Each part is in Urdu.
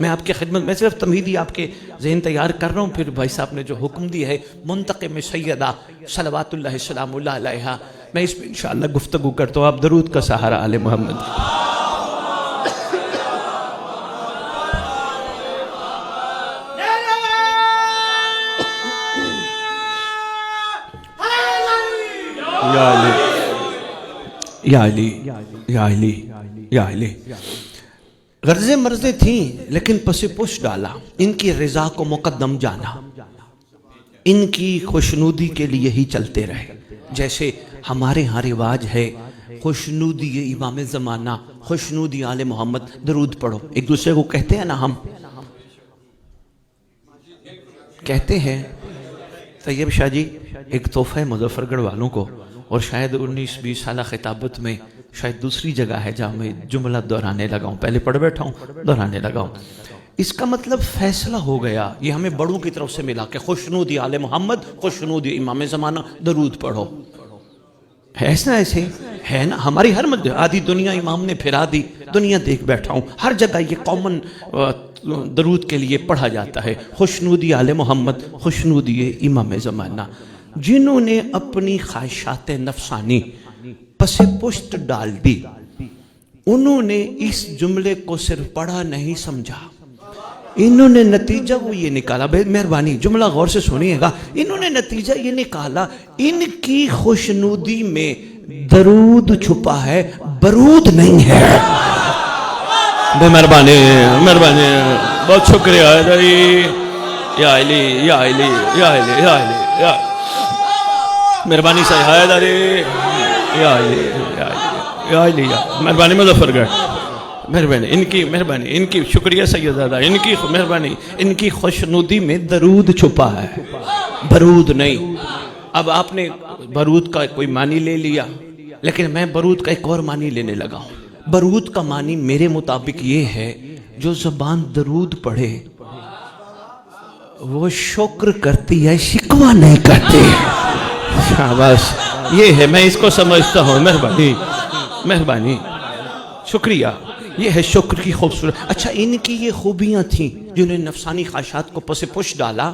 میں آپ کی خدمت میں صرف تمہیدی آپ کے ذہن تیار کر رہا ہوں، پھر بھائی صاحب نے جو حکم دیا ہے منتقم سیدہ صلوات اللہ سلام اللہ علیہا، میں اس پہ انشاءاللہ گفتگو کرتا ہوں. آپ درود کا سہارا آل محمد. یا علی یا علی یا علی یا علی. غرضیں مرضیں تھیں لیکن پس پش ڈالا، ان کی رضا کو مقدم جانا، ان کی خوشنودی کے لیے ہی چلتے رہے. جیسے ہمارے ہاں رواج ہے خوشنودی امام زمانہ، خوشنودی آل محمد، درود پڑھو. ایک دوسرے کو کہتے ہیں نا، ہم کہتے ہیں. طیب شاہ جی ایک تحفہ ہے مظفر گڑھ والوں کو، اور شاید 19-20 سالہ خطابت میں شاید دوسری جگہ ہے جہاں میں جملہ دہرانے لگا ہوں، پہلے پڑھ بیٹھا ہوں دہرانے لگا ہوں. اس کا مطلب فیصلہ ہو گیا، یہ ہمیں بڑوں کی طرف سے ملا کہ خوشنودی آل محمد، خوشنودی امام زمانہ، درود پڑھو. ایسا ایسے ہے نا ہماری ہر مدد. آدھی دنیا امام نے پھرا دی، دنیا دیکھ بیٹھا ہوں، ہر جگہ یہ کامن درود کے لیے پڑھا جاتا ہے، خوشنودی آل محمد، خوشنودی امام زمانہ. جنہوں نے اپنی خواہشات نفسانی پس پشت ڈال دی، انہوں نے اس جملے کو صرف پڑھا نہیں سمجھا، انہوں نے نتیجہ وہ یہ نکالا. مہربانی جملہ غور سے سنیے گا. انہوں نے نتیجہ یہ نکالا ان کی خوشنودی میں درود چھپا ہے، برود نہیں ہے. مہربانی مہربانی، بہت شکریہ یا علی یا علی یا علی یا علی یا مہربانی صاحب علی یا علی یا علی یا مہربانی مظفر گڑھ، مہربانی ان کی، مہربانی ان کی، شکریہ سیدزادہ، ان کی مہربانی. ان کی خوشنودی میں درود چھپا ہے، برود نہیں. اب آپ نے برود کا کوئی معنی لے لیا، لیکن میں برود کا ایک اور معنی لینے لگا ہوں. برود کا معنی میرے مطابق یہ ہے جو زبان درود پڑھے وہ شکر کرتی ہے، شکوہ نہیں کرتی. بس یہ ہے، میں اس کو سمجھتا ہوں. مہربانی مہربانی، شکریہ. یہ ہے شکر کی خوبصورت. اچھا ان کی یہ خوبیاں تھیں جنہوں نے نفسانی خواہشات کو پس پش ڈالا،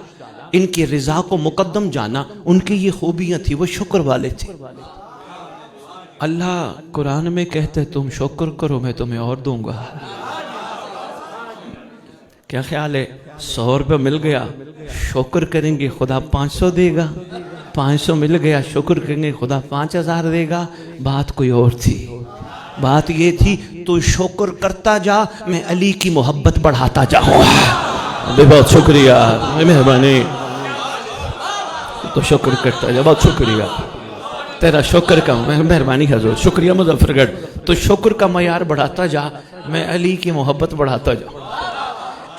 ان کی رضا کو مقدم جانا. ان کی یہ خوبیاں تھیں، وہ شکر والے تھے. اللہ قرآن میں کہتے ہیں تم شکر کرو میں تمہیں اور دوں گا. کیا خیال ہے 100 روپے مل گیا، شکر کریں گے خدا 500 دے گا. 500 مل گیا، شکر کریں گے خدا 5000 دے گا. بات کوئی اور تھی. بات یہ تھی تو شکر کرتا جا، میں علی کی محبت بڑھاتا جاؤں. بہت شکریہ، مہربانی. تو شکر کرتا جا، بہت شکریہ. تیرا شکر کا مہربانی حضور، شکریہ مظفر گڑھ. تو شکر کا معیار بڑھاتا جا، میں علی کی محبت بڑھاتا جاؤں.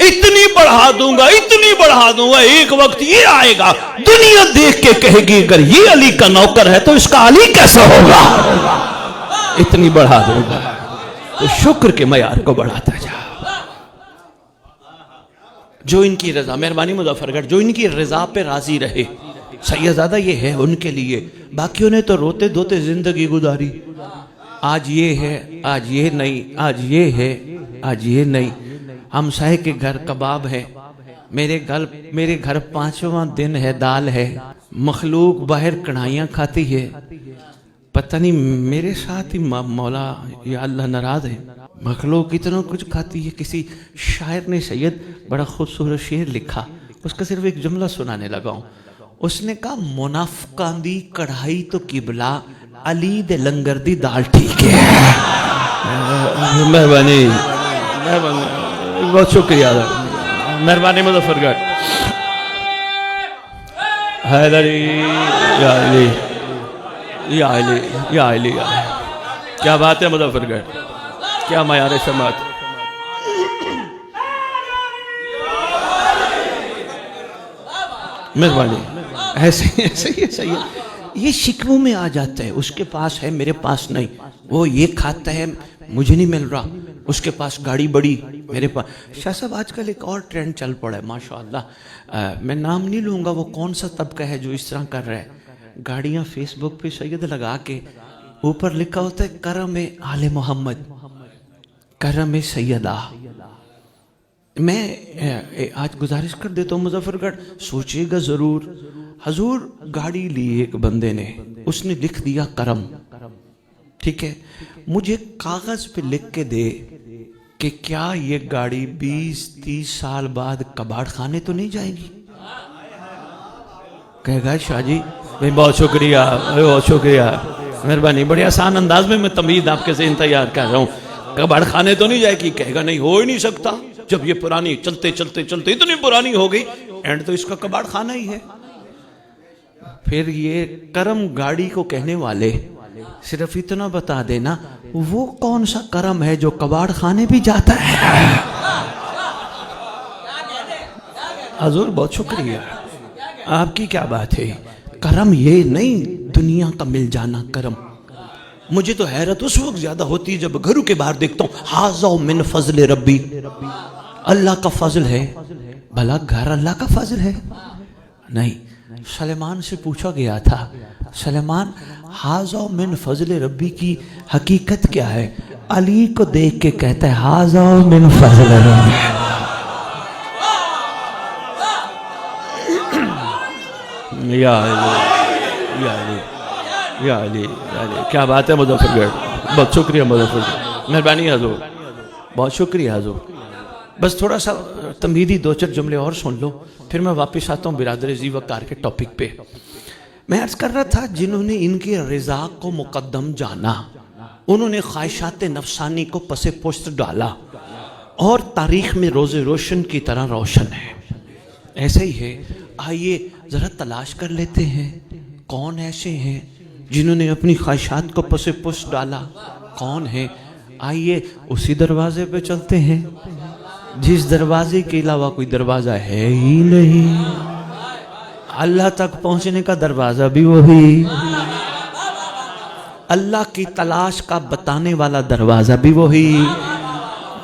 اتنی بڑھا دوں گا، اتنی بڑھا دوں گا، ایک وقت یہ آئے گا دنیا دیکھ کے کہے گی اگر یہ علی کا نوکر ہے تو اس کا علی کیسا ہوگا. اتنی بڑھا دوں گا. تو شکر کے معیار کو بڑھاتا جا. جو ان کی رضا، مہربانی مظفر گڑھ، جو ان کی رضا پہ راضی رہے، سیدزادہ یہ ہے ان کے لیے. باقیوں نے تو روتے دھوتے زندگی گزاری. آج یہ ہے، آج یہ نہیں، آج یہ ہے، آج یہ نہیں. ہمسائے کے گھر کباب ہے، میرے گھر 5واں دن ہے دال ہے. مخلوق باہر کڑھائیاں کھاتی ہے. پتہ نہیں میرے ساتھ ہی مولا یا اللہ ناراض ہے. مخلوق اتنا کچھ کھاتی ہے. کسی شاعر نے سید بڑا خوبصورت شعر لکھا، اس کا صرف ایک جملہ سنانے لگا ہوں. اس نے کہا منافقاں دی کڑھائی تو قبلہ، علی دے لنگر دی دال ٹھیک ہے. مہربانی بہت شکریہ، مہربانی مظفر گڑھ. حیدری یا علی یا علی یا علی. کیا بات ہے مظفر گڑھ، کیا معیار سماعت. مہربانی. ایسے ہی یہ شکووں میں آ جاتا ہے. اس کے پاس ہے میرے پاس نہیں، وہ یہ کھاتا ہے مجھے نہیں مل رہا، اس کے پاس گاڑی بڑی میرے پاس. شاہ صاحب آج کل ایک اور ٹرینڈ چل پڑا ہے ماشاءاللہ. میں نام نہیں لوں گا وہ کون سا طبقہ ہے جو اس طرح کر رہا ہے. گاڑیاں فیس بک پہ سید لگا کے اوپر لکھا ہوتا ہے کرم آل محمد، کرم سیدہ. میں آج گزارش کر دیتا ہوں مظفر گڑھ سوچے گا ضرور. حضور گاڑی لی ایک بندے نے, اس نے لکھ دیا کرم, ٹھیک ہے, مجھے کاغذ پہ لکھ کے دے کہ کیا یہ گاڑی 20-30 سال بعد کباڑ خانے تو نہیں جائے گی؟ کہے گا شاہ جی بھائی بہت شکریہ, بہت شکریہ, مہربانی, بڑے آسان انداز میں تمہید آپ کے ذہن تیار کر رہا ہوں. کباڑ خانے تو نہیں جائے گی؟ کہے گا نہیں, ہو ہی نہیں سکتا, جب یہ پرانی چلتے چلتے چلتے اتنی پرانی ہو گئی, اینڈ تو اس کا کباڑ خانہ ہی ہے. پھر یہ کرم گاڑی کو کہنے والے صرف اتنا بتا دینا, وہ کون سا کرم ہے جو کباڑ خانے بھی جاتا ہے؟ حضور بہت شکریہ, آپ کی کیا بات ہے. کرم یہ نہیں دنیا کا مل جانا کرم. مجھے تو حیرت اس وقت زیادہ ہوتی ہے جب گھروں کے باہر دیکھتا ہوں ھذا من فضل ربی, اللہ کا فضل ہے. بھلا گھر اللہ کا فضل ہے؟ نہیں. سلیمان سے پوچھا گیا تھا, سلیمان ھذا من فضل ربی کی حقیقت کیا ہے؟ علی کو دیکھ کے کہتا ہے ھذا من فضل ربی. یا علی, یا علی, یا علی, یا علی, کیا بات ہے مظفر گڑھ, بہت شکریہ مظفر گڑھ, مہربانی حضور, بہت شکریہ حضور. بس تھوڑا سا تمہیدی 2-4 جملے اور سن لو, پھر میں واپس آتا ہوں برادر زی وقار کے ٹاپک پہ. میں عرض کر رہا تھا جنہوں نے ان کی رضا کو مقدم جانا, انہوں نے خواہشات نفسانی کو پس پشت ڈالا, اور تاریخ میں روز روشن کی طرح روشن ہے. ایسا ہی ہے. آئیے ذرا تلاش کر لیتے ہیں کون ایسے ہیں جنہوں نے اپنی خواہشات کو پس پشت ڈالا, کون ہے. آئیے اسی دروازے پہ چلتے ہیں جس دروازے کے علاوہ کوئی دروازہ ہے ہی نہیں. اللہ تک پہنچنے کا دروازہ بھی وہی, اللہ کی تلاش کا بتانے والا دروازہ بھی وہی.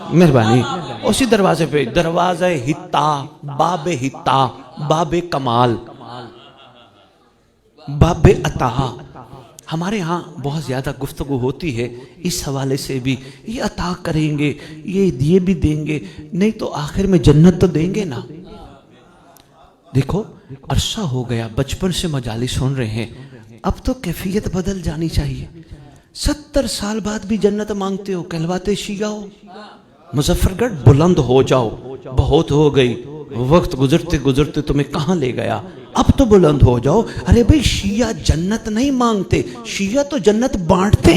مہربانی, اسی دروازے پہ, دروازہ حتا, باب حتا, باب کمال, باب عطا. ہمارے ہاں بہت زیادہ گفتگو ہوتی ہے اس حوالے سے بھی, یہ عطا کریں گے, یہ بھی دیں گے, نہیں تو آخر میں جنت تو دیں گے نا. دیکھو عرصہ ہو گیا, بچپن سے مجالس سن رہے ہیں, اب تو کیفیت بدل جانی چاہیے. 70 سال بعد بھی جنت مانگتے ہو, کہلواتے شیعہ ہو. مظفر گڑھ بلند ہو جاؤ, بہت ہو گئی, وقت گزرتے گزرتے تمہیں کہاں لے گیا, اب تو بلند ہو جاؤ. ارے بھئی شیعہ جنت نہیں مانگتے, شیعہ تو جنت بانٹتے.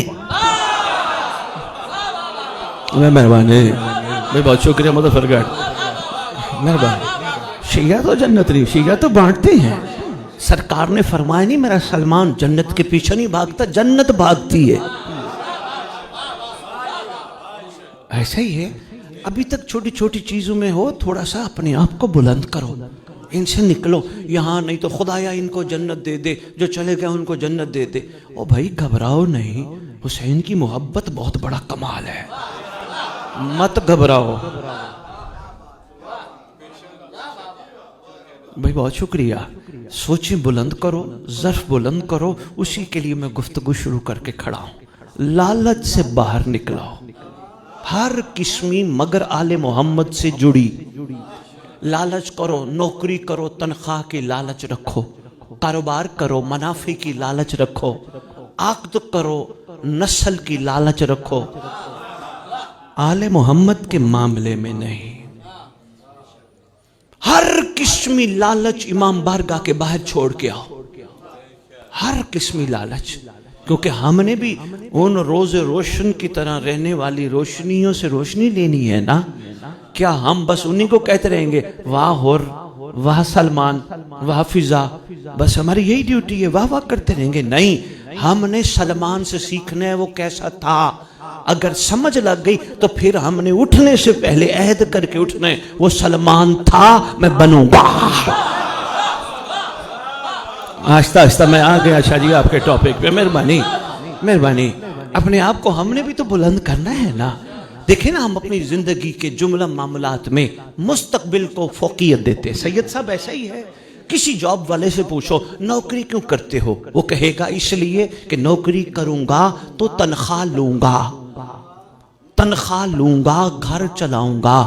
مہربانی, میں بہت شکریہ مظفر گڑھ, مہربانی. شیعہ تو جنت نہیں, شیعہ تو بانٹتے ہیں. سرکار نے فرمایا نہیں میرا سلمان جنت کے پیچھے نہیں بھاگتا, جنت بھاگتی ہے. ایسا ہی ہے. ابھی تک چھوٹی چھوٹی چیزوں میں ہو, تھوڑا سا اپنے آپ کو بلند کرو, ان سے نکلو. یہاں نہیں تو خدایا ان کو جنت دے دے, جو چلے گئے ان کو جنت دے دے. او بھائی گھبراؤ نہیں, حسین کی محبت بہت بڑا کمال ہے, مت گھبراؤ. بھائی بہت شکریہ. سوچیں بلند کرو, ظرف بلند کرو, اسی کے لیے میں گفتگو شروع کر کے کھڑا ہوں. لالچ سے باہر نکلاؤ, ہر قسمی مگر آل محمد سے جڑی. لالچ کرو, نوکری کرو, تنخواہ کی لالچ رکھو, کاروبار کرو, منافع کی لالچ رکھو, عقد کرو, نسل کی لالچ رکھو. آل محمد کے معاملے میں نہیں. ہر قسمی لالچ امام بارگاہ کے باہر چھوڑ کے آؤ, ہر قسمی لالچ. کیونکہ ہم نے بھی ان روز روشن کی طرح رہنے والی روشنیوں سے روشنی لینی ہے نا. کیا ہم بس انہی کو کہتے رہیں گے واہ ہور, واہ سلمان, واہ فضا, بس ہماری یہی ڈیوٹی ہے, واہ واہ کرتے رہیں گے؟ نہیں, ہم نے سلمان سے سیکھنا ہے وہ کیسا تھا. اگر سمجھ لگ گئی تو پھر ہم نے اٹھنے سے پہلے عہد کر کے اٹھنا ہے, وہ سلمان تھا میں بنوں گا. آہستہ آہستہ میں آ گیا شاہ جی آپ کے ٹاپک پہ. مہربانی, مہربانی. اپنے آپ کو ہم نے بھی تو بلند کرنا ہے نا. دیکھیں نا, ہم اپنی زندگی کے جملہ معاملات میں مستقبل کو فوقیت دیتے. سید صاحب ایسا ہی ہے. کسی جاب والے سے پوچھو نوکری کیوں کرتے ہو, وہ کہے گا اس لیے کہ نوکری کروں گا تو تنخواہ لوں گا, تنخواہ لوں گا, گھر چلاؤں گا,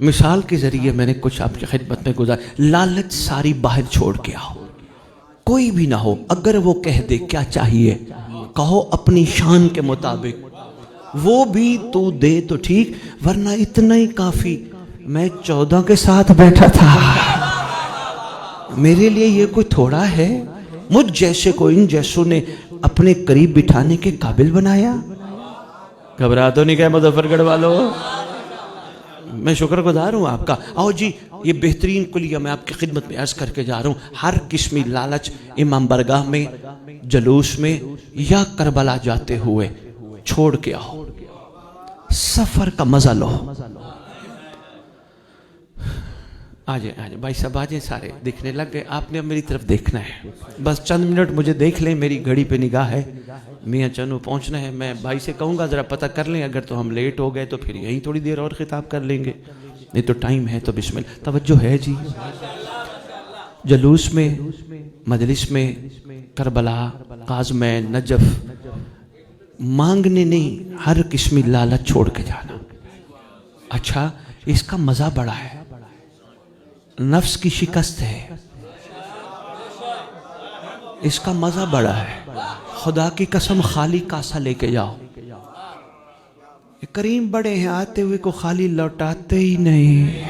مثال کے ذریعے میں نے کچھ آپ کی خدمت میں گزار. لالچ ساری باہر چھوڑ کے آؤ. کوئی بھی نہ ہو، اگر وہ کہہ دے کیا چاہیے کہو اپنی شان کے مطابق، وہ بھی تو دے تو ٹھیک، ورنہ اتنا ہی کافی. میں 14 کے ساتھ بیٹھا تھا، میرے لیے یہ کوئی تھوڑا ہے؟ مجھ جیسے کو ان جیسوں نے اپنے قریب بٹھانے کے قابل بنایا. گھبرا تو نہیں گئے مظفر گڑھ والوں؟ میں شکر گزار ہوں آپ کا. آؤ جی، یہ بہترین کلیہ میں آپ کی خدمت میں عرض کر کے جا رہا ہوں. ہر قسمی لالچ امام برگاہ میں، جلوس میں یا کربلا جاتے ہوئے چھوڑ کے آؤ. سفر کا مزہ لو. آجے بھائی صاحب آجے، سارے دیکھنے لگ گئے. آپ نے اب میری طرف دیکھنا ہے، بس چند منٹ مجھے دیکھ لیں. میری گھڑی پہ نگاہ ہے، میاں چنو پہنچنا ہے. میں بھائی سے کہوں گا ذرا پتہ کر لیں، اگر تو ہم لیٹ ہو گئے تو پھر یہیں تھوڑی دیر اور خطاب کر لیں گے. نہیں تو ٹائم ہے تو بسم اللہ. توجہ ہے جی. جلوس میں، مجلس میں، کربلا، قازمین، نجف، مانگنے نہیں، ہر قسمی لالچ چھوڑ کے جانا. اچھا، اس کا مزہ بڑا ہے، نفس کی شکست ہے، اس کا مزہ بڑا ہے. خدا کی قسم خالی کاسا لے کے جاؤ. کریم بڑے ہیں، آتے ہوئے کو خالی لوٹاتے ہی نہیں.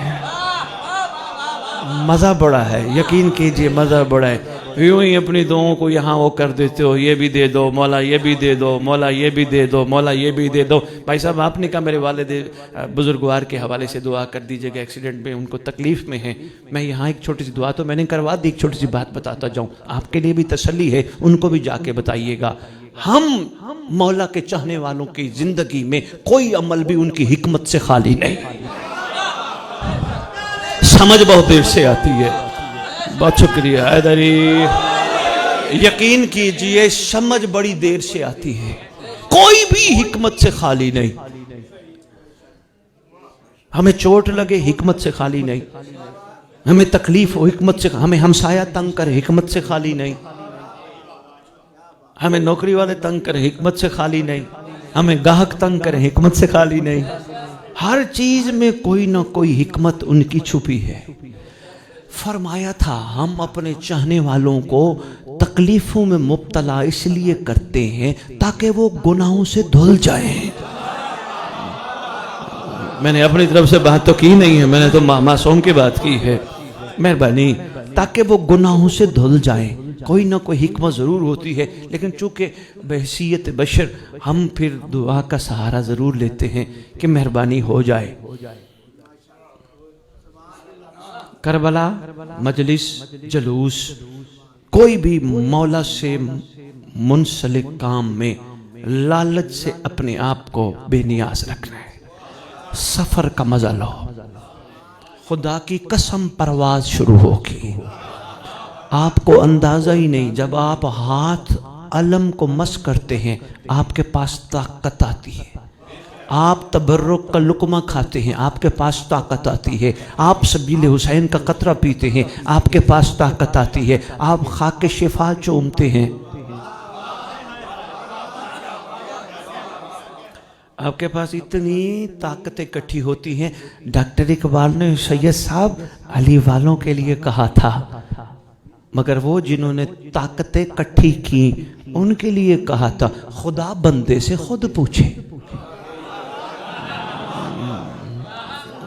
مزہ بڑا ہے، یقین کیجئے مزہ بڑا ہے. یوں ہی اپنی دعاؤں کو یہاں وہ کر دیتے ہو، یہ بھی دے دو مولا، یہ بھی دے دو مولا، یہ بھی دے دو مولا، یہ بھی دے دو. بھائی صاحب آپ نے کہا میرے والد بزرگوار کے حوالے سے دعا کر دیجئے گا، ایکسیڈنٹ میں ان کو تکلیف میں ہیں. میں یہاں ایک چھوٹی سی دعا تو میں نے کروا دی، ایک چھوٹی سی بات بتاتا جاؤں، آپ کے لیے بھی تسلی ہے، ان کو بھی جا کے بتائیے گا. ہم مولا کے چاہنے والوں کی زندگی میں کوئی عمل بھی ان کی حکمت سے خالی نہیں. سمجھ بہت دیر سے آتی ہے. بہت شکریہ حیدری. یقین کیجئے سمجھ بڑی دیر سے آتی ہے، کوئی بھی حکمت سے خالی نہیں. ہمیں چوٹ لگے حکمت سے خالی نہیں، ہمیں تکلیف ہو حکمت سے، ہمیں ہمسایہ تنگ کر حکمت سے خالی نہیں، ہمیں نوکری والے تنگ کر حکمت سے خالی نہیں، ہمیں گاہک تنگ کر حکمت سے خالی نہیں. ہر چیز میں کوئی نہ کوئی حکمت ان کی چھپی ہے. فرمایا تھا ہم اپنے چاہنے والوں کو تکلیفوں میں مبتلا اس لیے کرتے ہیں تاکہ وہ گناہوں سے دھل جائیں. میں نے اپنی طرف سے بات تو کی نہیں ہے، میں نے تو معصوم کی بات کی ہے. مہربانی، تاکہ وہ گناہوں سے دھل جائیں. کوئی نہ کوئی حکمت ضرور ہوتی ہے، لیکن چونکہ بحیثیت بشر ہم پھر دعا کا سہارا ضرور لیتے ہیں کہ مہربانی ہو جائے. کربلا، مجلس، جلوس، کوئی بھی مولا سے منسلک کام میں لالچ سے اپنے آپ کو بے نیاز رکھنا ہے. سفر کا مزہ لو. خدا کی قسم پرواز شروع ہوگی، آپ کو اندازہ ہی نہیں. جب آپ ہاتھ علم کو مس کرتے ہیں آپ کے پاس طاقت آتی ہے. آپ تبرک کا لقمہ کھاتے ہیں آپ کے پاس طاقت آتی ہے. آپ سبیل حسین کا قطرہ پیتے ہیں آپ کے پاس طاقت آتی ہے. آپ خاک شفا چومتے ہیں آپ کے پاس اتنی طاقتیں اکٹھی ہوتی ہیں. ڈاکٹر اقبال نے سید صاحب علی والوں کے لیے کہا تھا، مگر وہ جنہوں نے طاقتیں اکٹھی کی ان کے لیے کہا تھا خدا بندے سے خود پوچھے.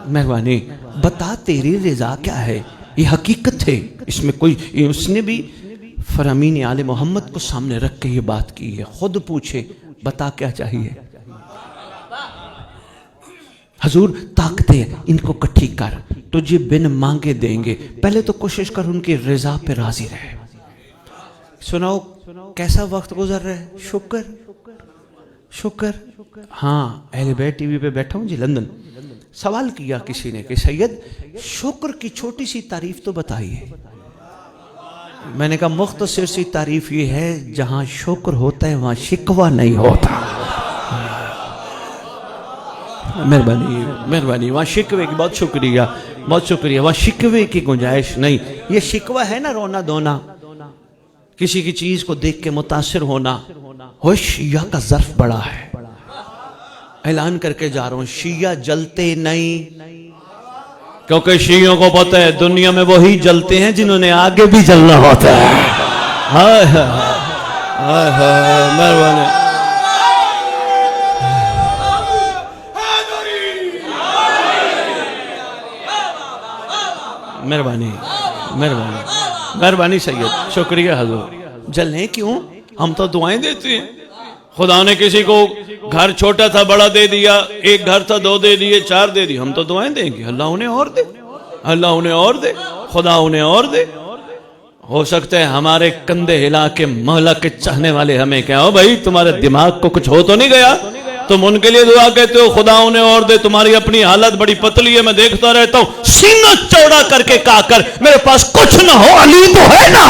مہربانی بتا تیری رضا کیا ہے. یہ حقیقت ہے، اس میں کوئی، اس نے بھی فرامین آل محمد کو سامنے رکھ کے یہ بات کی ہے. خود پوچھے بتا کیا چاہیے. حضور طاقتیں ان کو کٹھی کر، تجھے بن مانگے دیں گے. پہلے تو کوشش کر ان کی رضا پہ راضی رہے. سناؤ کیسا وقت گزر رہا ہے. شکر شکر. ہاں اہل بیت ٹی وی پہ بیٹھا ہوں جی لندن. سوال کیا کسی نے کہ سید شکر کی چھوٹی سی تعریف تو بتائیے. میں نے کہا مختصر سی تعریف یہ ہے جہاں شکر ہوتا ہے وہاں شکوہ نہیں ہوتا. مہربانی مہربانی. وہاں شکوے کی بہت شکریہ بہت شکریہ. وہاں شکوے کی گنجائش نہیں. یہ شکوہ ہے نا رونا دھونا، کسی کی چیز کو دیکھ کے متاثر ہونا. ہو شیعہ کا ظرف بڑا ہے. اعلان کر کے جا رہا ہوں شیعہ جلتے نہیں. کیونکہ شیعوں کو پتہ ہے دنیا میں وہی جلتے ہیں جنہوں نے آگے بھی جلنا ہوتا ہے. ہائے ہائے ہائے مہربانی. مہربانی مہربانی مہربانی سید، شکریہ حضور. جلیں کیوں؟ ہم تو دعائیں دیتے ہیں. خدا نے کسی کو گھر چھوٹا تھا بڑا دے دیا، ایک گھر تھا 2 دے دیے 4 دے دی، ہم تو دعائیں دیں گے اللہ انہیں اور دے، اللہ انہیں اور دے، خدا انہیں اور دے. ہو سکتا ہے ہمارے کندھے ہلا کے مولا کے چاہنے والے ہمیں کہیں او بھائی تمہارے دماغ کو کچھ ہو تو نہیں گیا، تم ان کے لیے دعا کہتے ہو خدا انہیں اور دے، تمہاری اپنی حالت بڑی پتلی ہے، میں دیکھتا رہتا ہوں. سینہ چوڑا کر کے کہا کر میرے پاس کچھ نہ ہو علی تو ہے نا.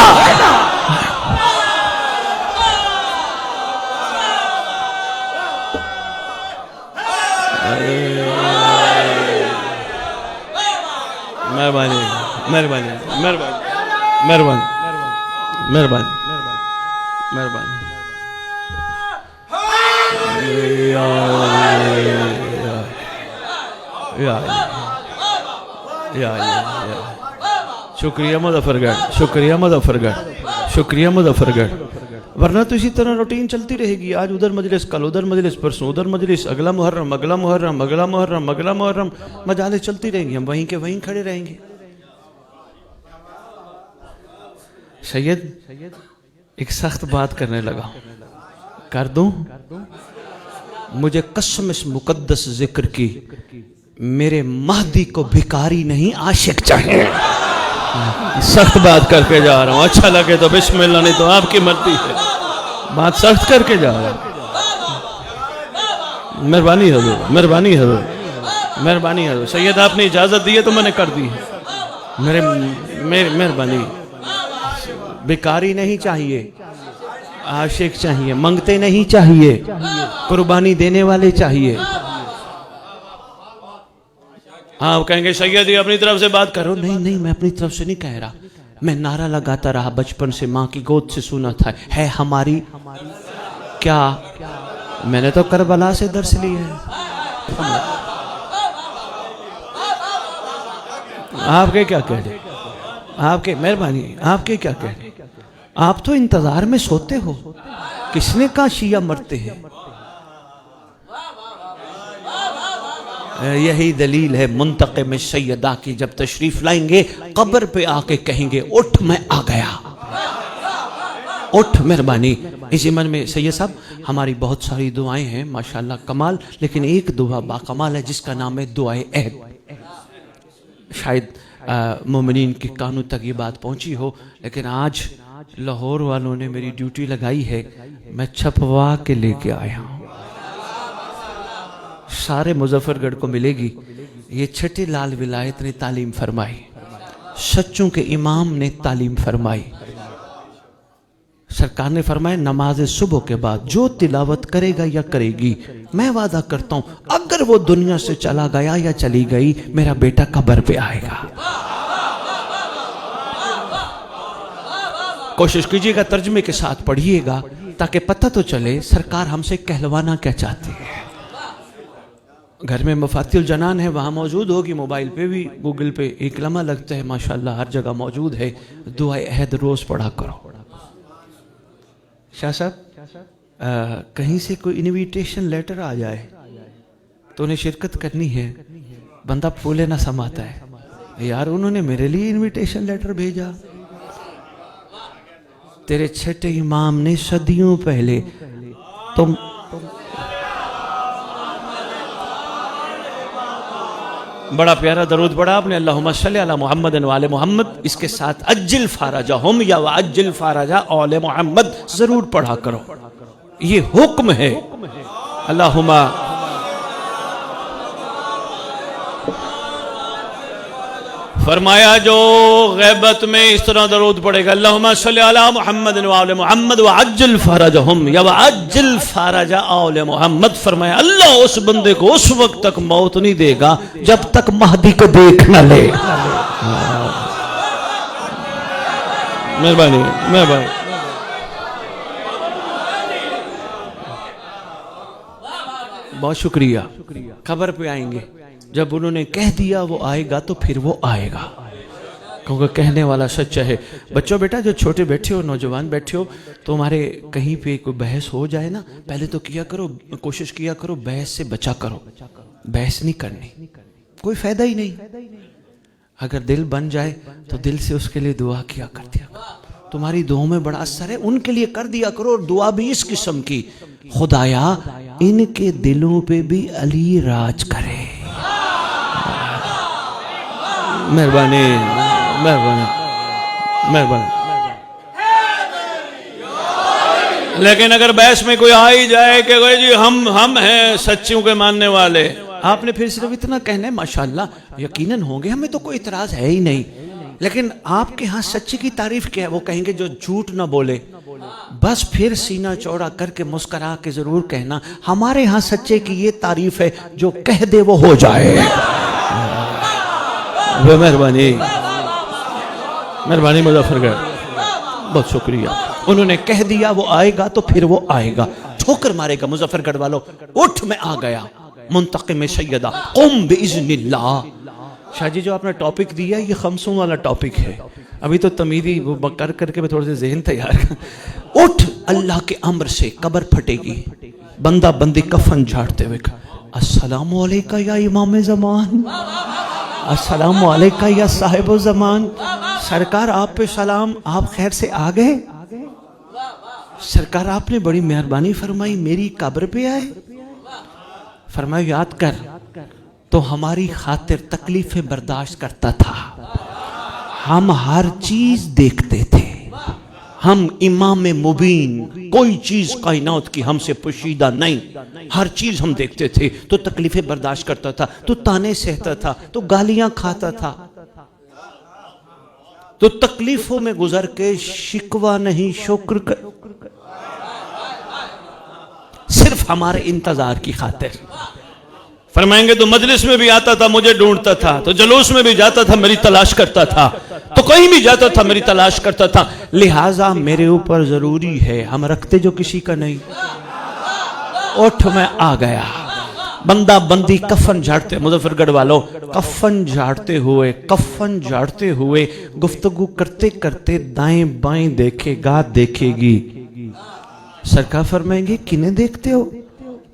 مہربانی مہربانی مہربانی مہربانی مہربانی مہربانی. شکریہ مظفر گڑھ، شکریہ مظفر گڑھ، شکریہ مظفر گڑھ. ورنہ تو اسی طرح روٹین چلتی رہے گی. آج ادھر مجلس، کل ادھر مجلس، پرسوں ادھر مجلس، اگلا محرم، اگلا محرم، اگلا محرم، اگلا محرم، مجالس چلتی رہیں گی. ہم وہیں کے وہیں کھڑے رہیں گے. سید ایک سخت بات کرنے لگا، کر دوں؟ مجھے قسم اس مقدس ذکر کی میرے مہدی کو بھکاری نہیں عاشق چاہیے. سخت بات کر کے جا رہا ہوں، اچھا لگے تو بسم اللہ، نہیں تو آپ کی مرضی ہے. بات سخت کر کے جا رہا ہوں. مہربانی حضور، مہربانی حضور، مہربانی حضور. سید آپ نے اجازت دی ہے تو میں نے کر دی ہے. میرے مہربانی. بھکاری نہیں چاہیے، عاشق چاہیے، منگتے نہیں چاہیے، قربانی دینے والے چاہیے. ہاں وہ کہیں گے سید یہ اپنی طرف سے بات کرو. نہیں نہیں، میں اپنی طرف سے نہیں کہہ رہا. میں نعرہ لگاتا رہا بچپن سے، ماں کی گود سے سنا تھا ہے ہماری کیا. میں نے تو کربلا سے درس لیا ہے. آپ کے کیا کہہ رہے؟ آپ کے مہربانی، آپ کے کیا کہہ رہے؟ آپ تو انتظار میں سوتے ہو. کس نے کہا شیعہ مرتے ہیں؟ یہی دلیل ہے منتقم سیدہ کی. جب تشریف لائیں گے قبر پہ آ کے کہیں گے اٹھ میں آ گیا، اٹھ. مہربانی. اسی من میں سید صاحب ہماری بہت ساری دعائیں ہیں ماشاءاللہ کمال، لیکن ایک دعا با کمال ہے جس کا نام ہے دعائے عہد. شاید مومنین کے کانوں تک یہ بات پہنچی ہو، لیکن آج لاہور والوں نے میری ڈیوٹی لگائی ہے، میں چھپوا کے لے کے آیا ہوں. سارے مظفر گڑھ کو ملے گی. یہ چھٹے لال ولایت نے تعلیم فرمائی، سچوں کے امام نے تعلیم فرمائی. سرکار نے فرمایا نماز صبح کے بعد جو تلاوت کرے گا یا کرے گی، میں وعدہ کرتا ہوں اگر وہ دنیا سے چلا گیا یا چلی گئی میرا بیٹا قبر پہ آئے گا. کوشش کیجئے گا ترجمے کے ساتھ پڑھیے گا تاکہ پتہ تو چلے سرکار ہم سے کہلوانا کیا چاہتے ہیں. گھر میں مفاتیح الجنان ہے، وہاں موجود ہوگی، موبائل پہ بھی گوگل پہ ایک لمحہ لگتا ہے ماشاءاللہ ہر جگہ موجود ہے. دعائے عہد روز پڑھا کرو. شاہ صاحب کہیں سے کوئی انویٹیشن لیٹر آ جائے تو انہیں شرکت کرنی ہے، بندہ پھولے نہ سماتا ہے. یار انہوں نے میرے لیے انویٹیشن لیٹر بھیجا. تیرے چھٹے امام نے صدیوں پہلے تم بڑا پیارا درود پڑھا آپ نے، اللہم صلی علی محمد و آل محمد. اس کے ساتھ اجل فارجہم یا واجل فارجہ آل محمد ضرور پڑھا کرو. یہ حکم ہے. اللہم فرمایا جو غیبت میں اس طرح درود پڑھے گا اللہم صلی علی محمد و آل محمد وعجل فرجہم یا وعجل فرج آل محمد. فرمایا اللہ اس بندے کو اس وقت تک موت نہیں دے گا جب تک مہدی کو دیکھ نہ لے. مہربانی مہربانی. بہت شکریہ. خبر پہ آئیں گے جب انہوں نے کہہ دیا وہ آئے گا تو پھر وہ آئے گا، کیونکہ کہنے والا سچا ہے۔ بچوں بیٹا جو چھوٹے بیٹھے ہو، نوجوان بیٹھے ہو، تمہارے کہیں پہ کوئی بحث ہو جائے نا، پہلے تو کیا کرو، کوشش کیا کرو بحث سے بچا کرو، بحث نہیں کرنی، کوئی فائدہ ہی نہیں۔ اگر دل بن جائے تو دل سے اس کے لیے دعا کیا کر دیا کرو، تمہاری دعاؤں میں بڑا اثر ہے، ان کے لیے کر دیا کرو۔ اور دعا بھی اس قسم کی، خدایا ان کے دلوں پہ بھی علی راج کرے، مہربانی مہربانی مہربانی۔ لیکن اگر بحث میں کوئی آ ہی جائے کہ جی ہم ہیں سچیوں کے ماننے والے، آپ نے پھر صرف اتنا کہنا ہے ماشاءاللہ یقیناً ہوں گے، ہمیں تو کوئی اعتراض ہے ہی نہیں، لیکن آپ کے ہاں سچے کی تعریف کیا ہے؟ وہ کہیں گے جو جھوٹ نہ بولے، بس پھر سینہ چوڑا کر کے مسکرا کے ضرور کہنا ہمارے ہاں سچے کی یہ تعریف ہے، جو کہہ دے وہ ہو جائے۔ وہ مہربانی مہربانی مظفر گڑھ، بہت شکریہ۔ انہوں نے کہہ دیا وہ آئے گا تو پھر وہ آئے گا، ٹھوکر مارے گا۔ مظفر گڑھ والو اٹھ، میں آ گیا، منتقم سیدہ قم باذن اللہ۔ شاہ جی جو آپ نے ٹاپک دیا یہ خمسوں والا ٹاپک ہے، ابھی تو تمیدی وہ کر کے میں تھوڑے سے ذہن تیار کر۔ اٹھ، اللہ کے امر سے قبر پھٹے گی، بندہ بندی کفن جھاڑتے ہوئے السلام علیکہ یا امام زمان، السلام علیکہ یا صاحب زمان۔ سرکار آپ پہ سلام، آپ خیر سے آ گئے؟ سرکار آپ نے بڑی مہربانی فرمائی، میری قبر پہ آئے؟ فرمایا یاد کر تو ہماری خاطر تکلیفیں برداشت کرتا تھا، ہم ہر چیز دیکھتے تھے، ہم امام مبین، کوئی چیز کائنات کی ہم سے پوشیدہ نہیں، ہر چیز ہم دیکھتے تھے، تو تکلیفیں برداشت کرتا تھا، تو تانے سہتا تھا، تو گالیاں کھاتا تھا، تو تکلیفوں میں گزر کے شکوہ نہیں شکر کر، صرف ہمارے انتظار کی خاطر۔ فرمائیں گے تو مجلس میں بھی آتا تھا مجھے ڈھونڈتا تھا، تو جلوس میں بھی جاتا تھا میری تلاش کرتا تھا، تو کہیں بھی جاتا تھا میری تلاش کرتا تھا، لہٰذا میرے اوپر ضروری ہے ہم رکھتے جو کسی کا نہیں۔ اٹھ، میں آ گیا، بندہ بندی کفن جھاڑتے، مظفر گڑھ والو کفن جھاڑتے ہوئے گفتگو کرتے کرتے دائیں بائیں دیکھے گا، دیکھے گی۔ سرکار فرمائیں گے کنہیں دیکھتے ہو؟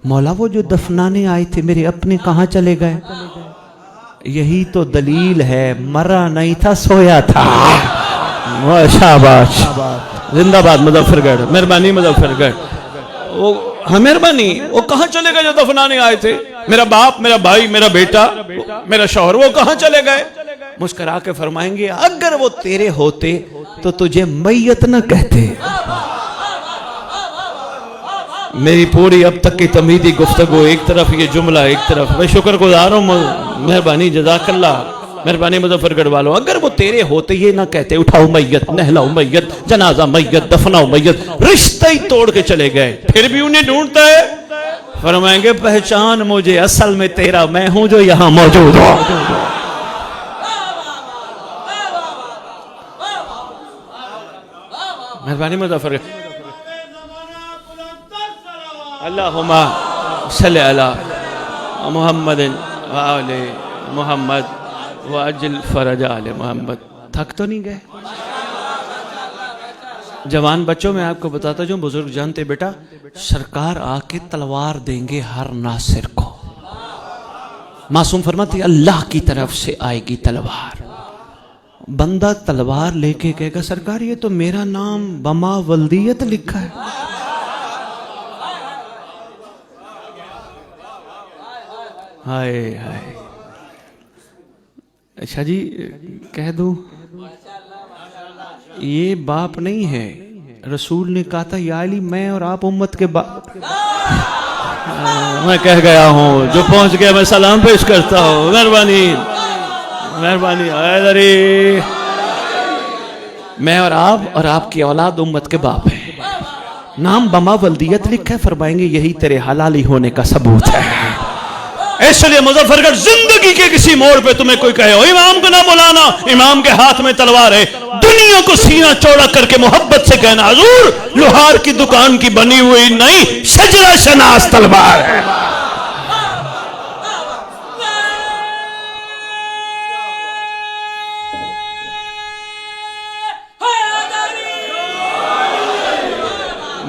مولا وہ جو دفنانے آئے تھے میرے اپنے کہاں چلے گئے؟ یہی تو دلیل ہے، مرا نہیں تھا سویا تھا۔ شاباش، زندہ باد مظفر گڑھ، مہربانی مظفر گڑھ۔ مہربانی، وہ کہاں چلے گئے جو دفنانے آئے تھے؟ میرا باپ، میرا بھائی، میرا بیٹا، میرا شوہر، وہ کہاں چلے گئے؟ مسکرا کے فرمائیں گے اگر وہ تیرے ہوتے تو تجھے میت نہ کہتے۔ میری پوری اب تک کی تمیدی گفتگو ایک طرف، یہ جملہ ایک طرف، میں شکر گزار ہوں، مہربانی جزاک اللہ، مہربانی مظفر گڑھ والو، اگر وہ تیرے ہوتے یہ نہ کہتے اٹھاؤ میت، نہلاؤ میت، جنازہ میت، دفناؤ میت، رشتہ ہی توڑ کے چلے گئے، پھر بھی انہیں ڈھونڈتا ہے۔ فرمائیں گے پہچان مجھے، اصل میں تیرا میں ہوں جو یہاں موجود ہوں۔ مہربانی مظفر گڑھ، اللہم صلی علی محمد وآل محمد وعجل فرج آل محمد۔ تھک تو نہیں گئے؟ جوان بچوں میں آپ کو بتاتا جو بزرگ جانتے بیٹا، سرکار آ کے تلوار دیں گے ہر ناصر کو، معصوم فرماتے اللہ کی طرف سے آئے گی تلوار، بندہ تلوار لے کے کہے گا سرکار یہ تو میرا نام بما ولدیت لکھا ہے۔ ہائے ہائے، اچھا جی کہہ دوں یہ باپ نہیں ہے، رسول نے کہا تھا یا علی میں اور آپ امت کے باپ۔ میں کہہ گیا ہوں، جو پہنچ گیا میں سلام پیش کرتا ہوں، مہربانی مہربانی حیدری، میں اور آپ کی اولاد امت کے باپ ہیں، نام بما ولدیت لکھا ہے، فرمائیں گے یہی تیرے حلالی ہونے کا ثبوت ہے۔ اس لیے مظفر گڑھ زندگی کے کسی موڑ پہ تمہیں کوئی کہے ہو امام کو نہ بلانا، امام کے ہاتھ میں تلوار ہے، دنیا کو سینہ چوڑا کر کے محبت سے کہنا حضور لوہار کی دکان کی بنی ہوئی نہیں، شجرہ شناس تلوار ہے۔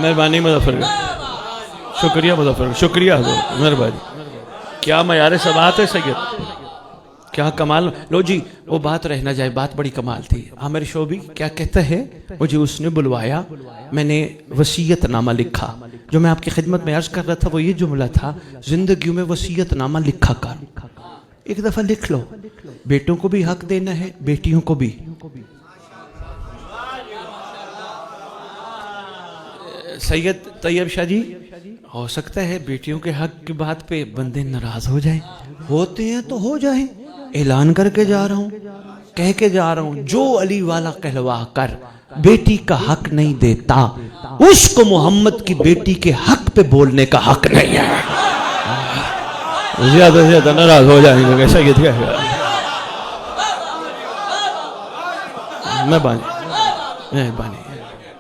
مہربانی مظفر شکریہ مظفر شکریہ حضور مہربانی. کیا معیار سماعت ہے سید, کیا کمال. لو جی وہ بات رہ نہ جائے, بات بڑی کمال تھی. عامر شعبی کیا کہتا ہے, مجھے اس نے بلوایا, میں نے وصیت نامہ لکھا. جو میں آپ کی خدمت میں عرض کر رہا تھا وہ یہ جملہ تھا, زندگیوں میں وصیت نامہ لکھا کر, ایک دفعہ لکھ لو. بیٹوں کو بھی حق دینا ہے, بیٹیوں کو بھی. سید طیب شاہ جی, ہو سکتا ہے بیٹیوں کے حق کی بات پہ بندے ناراض ہو جائیں, ہوتے ہیں تو ہو جائیں. اعلان کر کے جا رہا ہوں, کہہ کے جا رہا ہوں, جو علی والا کہلوا کر بیٹی کا حق نہیں دیتا اس کو محمد کی بیٹی کے حق پہ بولنے کا حق نہیں ہے. زیادہ سے زیادہ ناراض ہو جائیں گے سید کہہ گا. مہربانی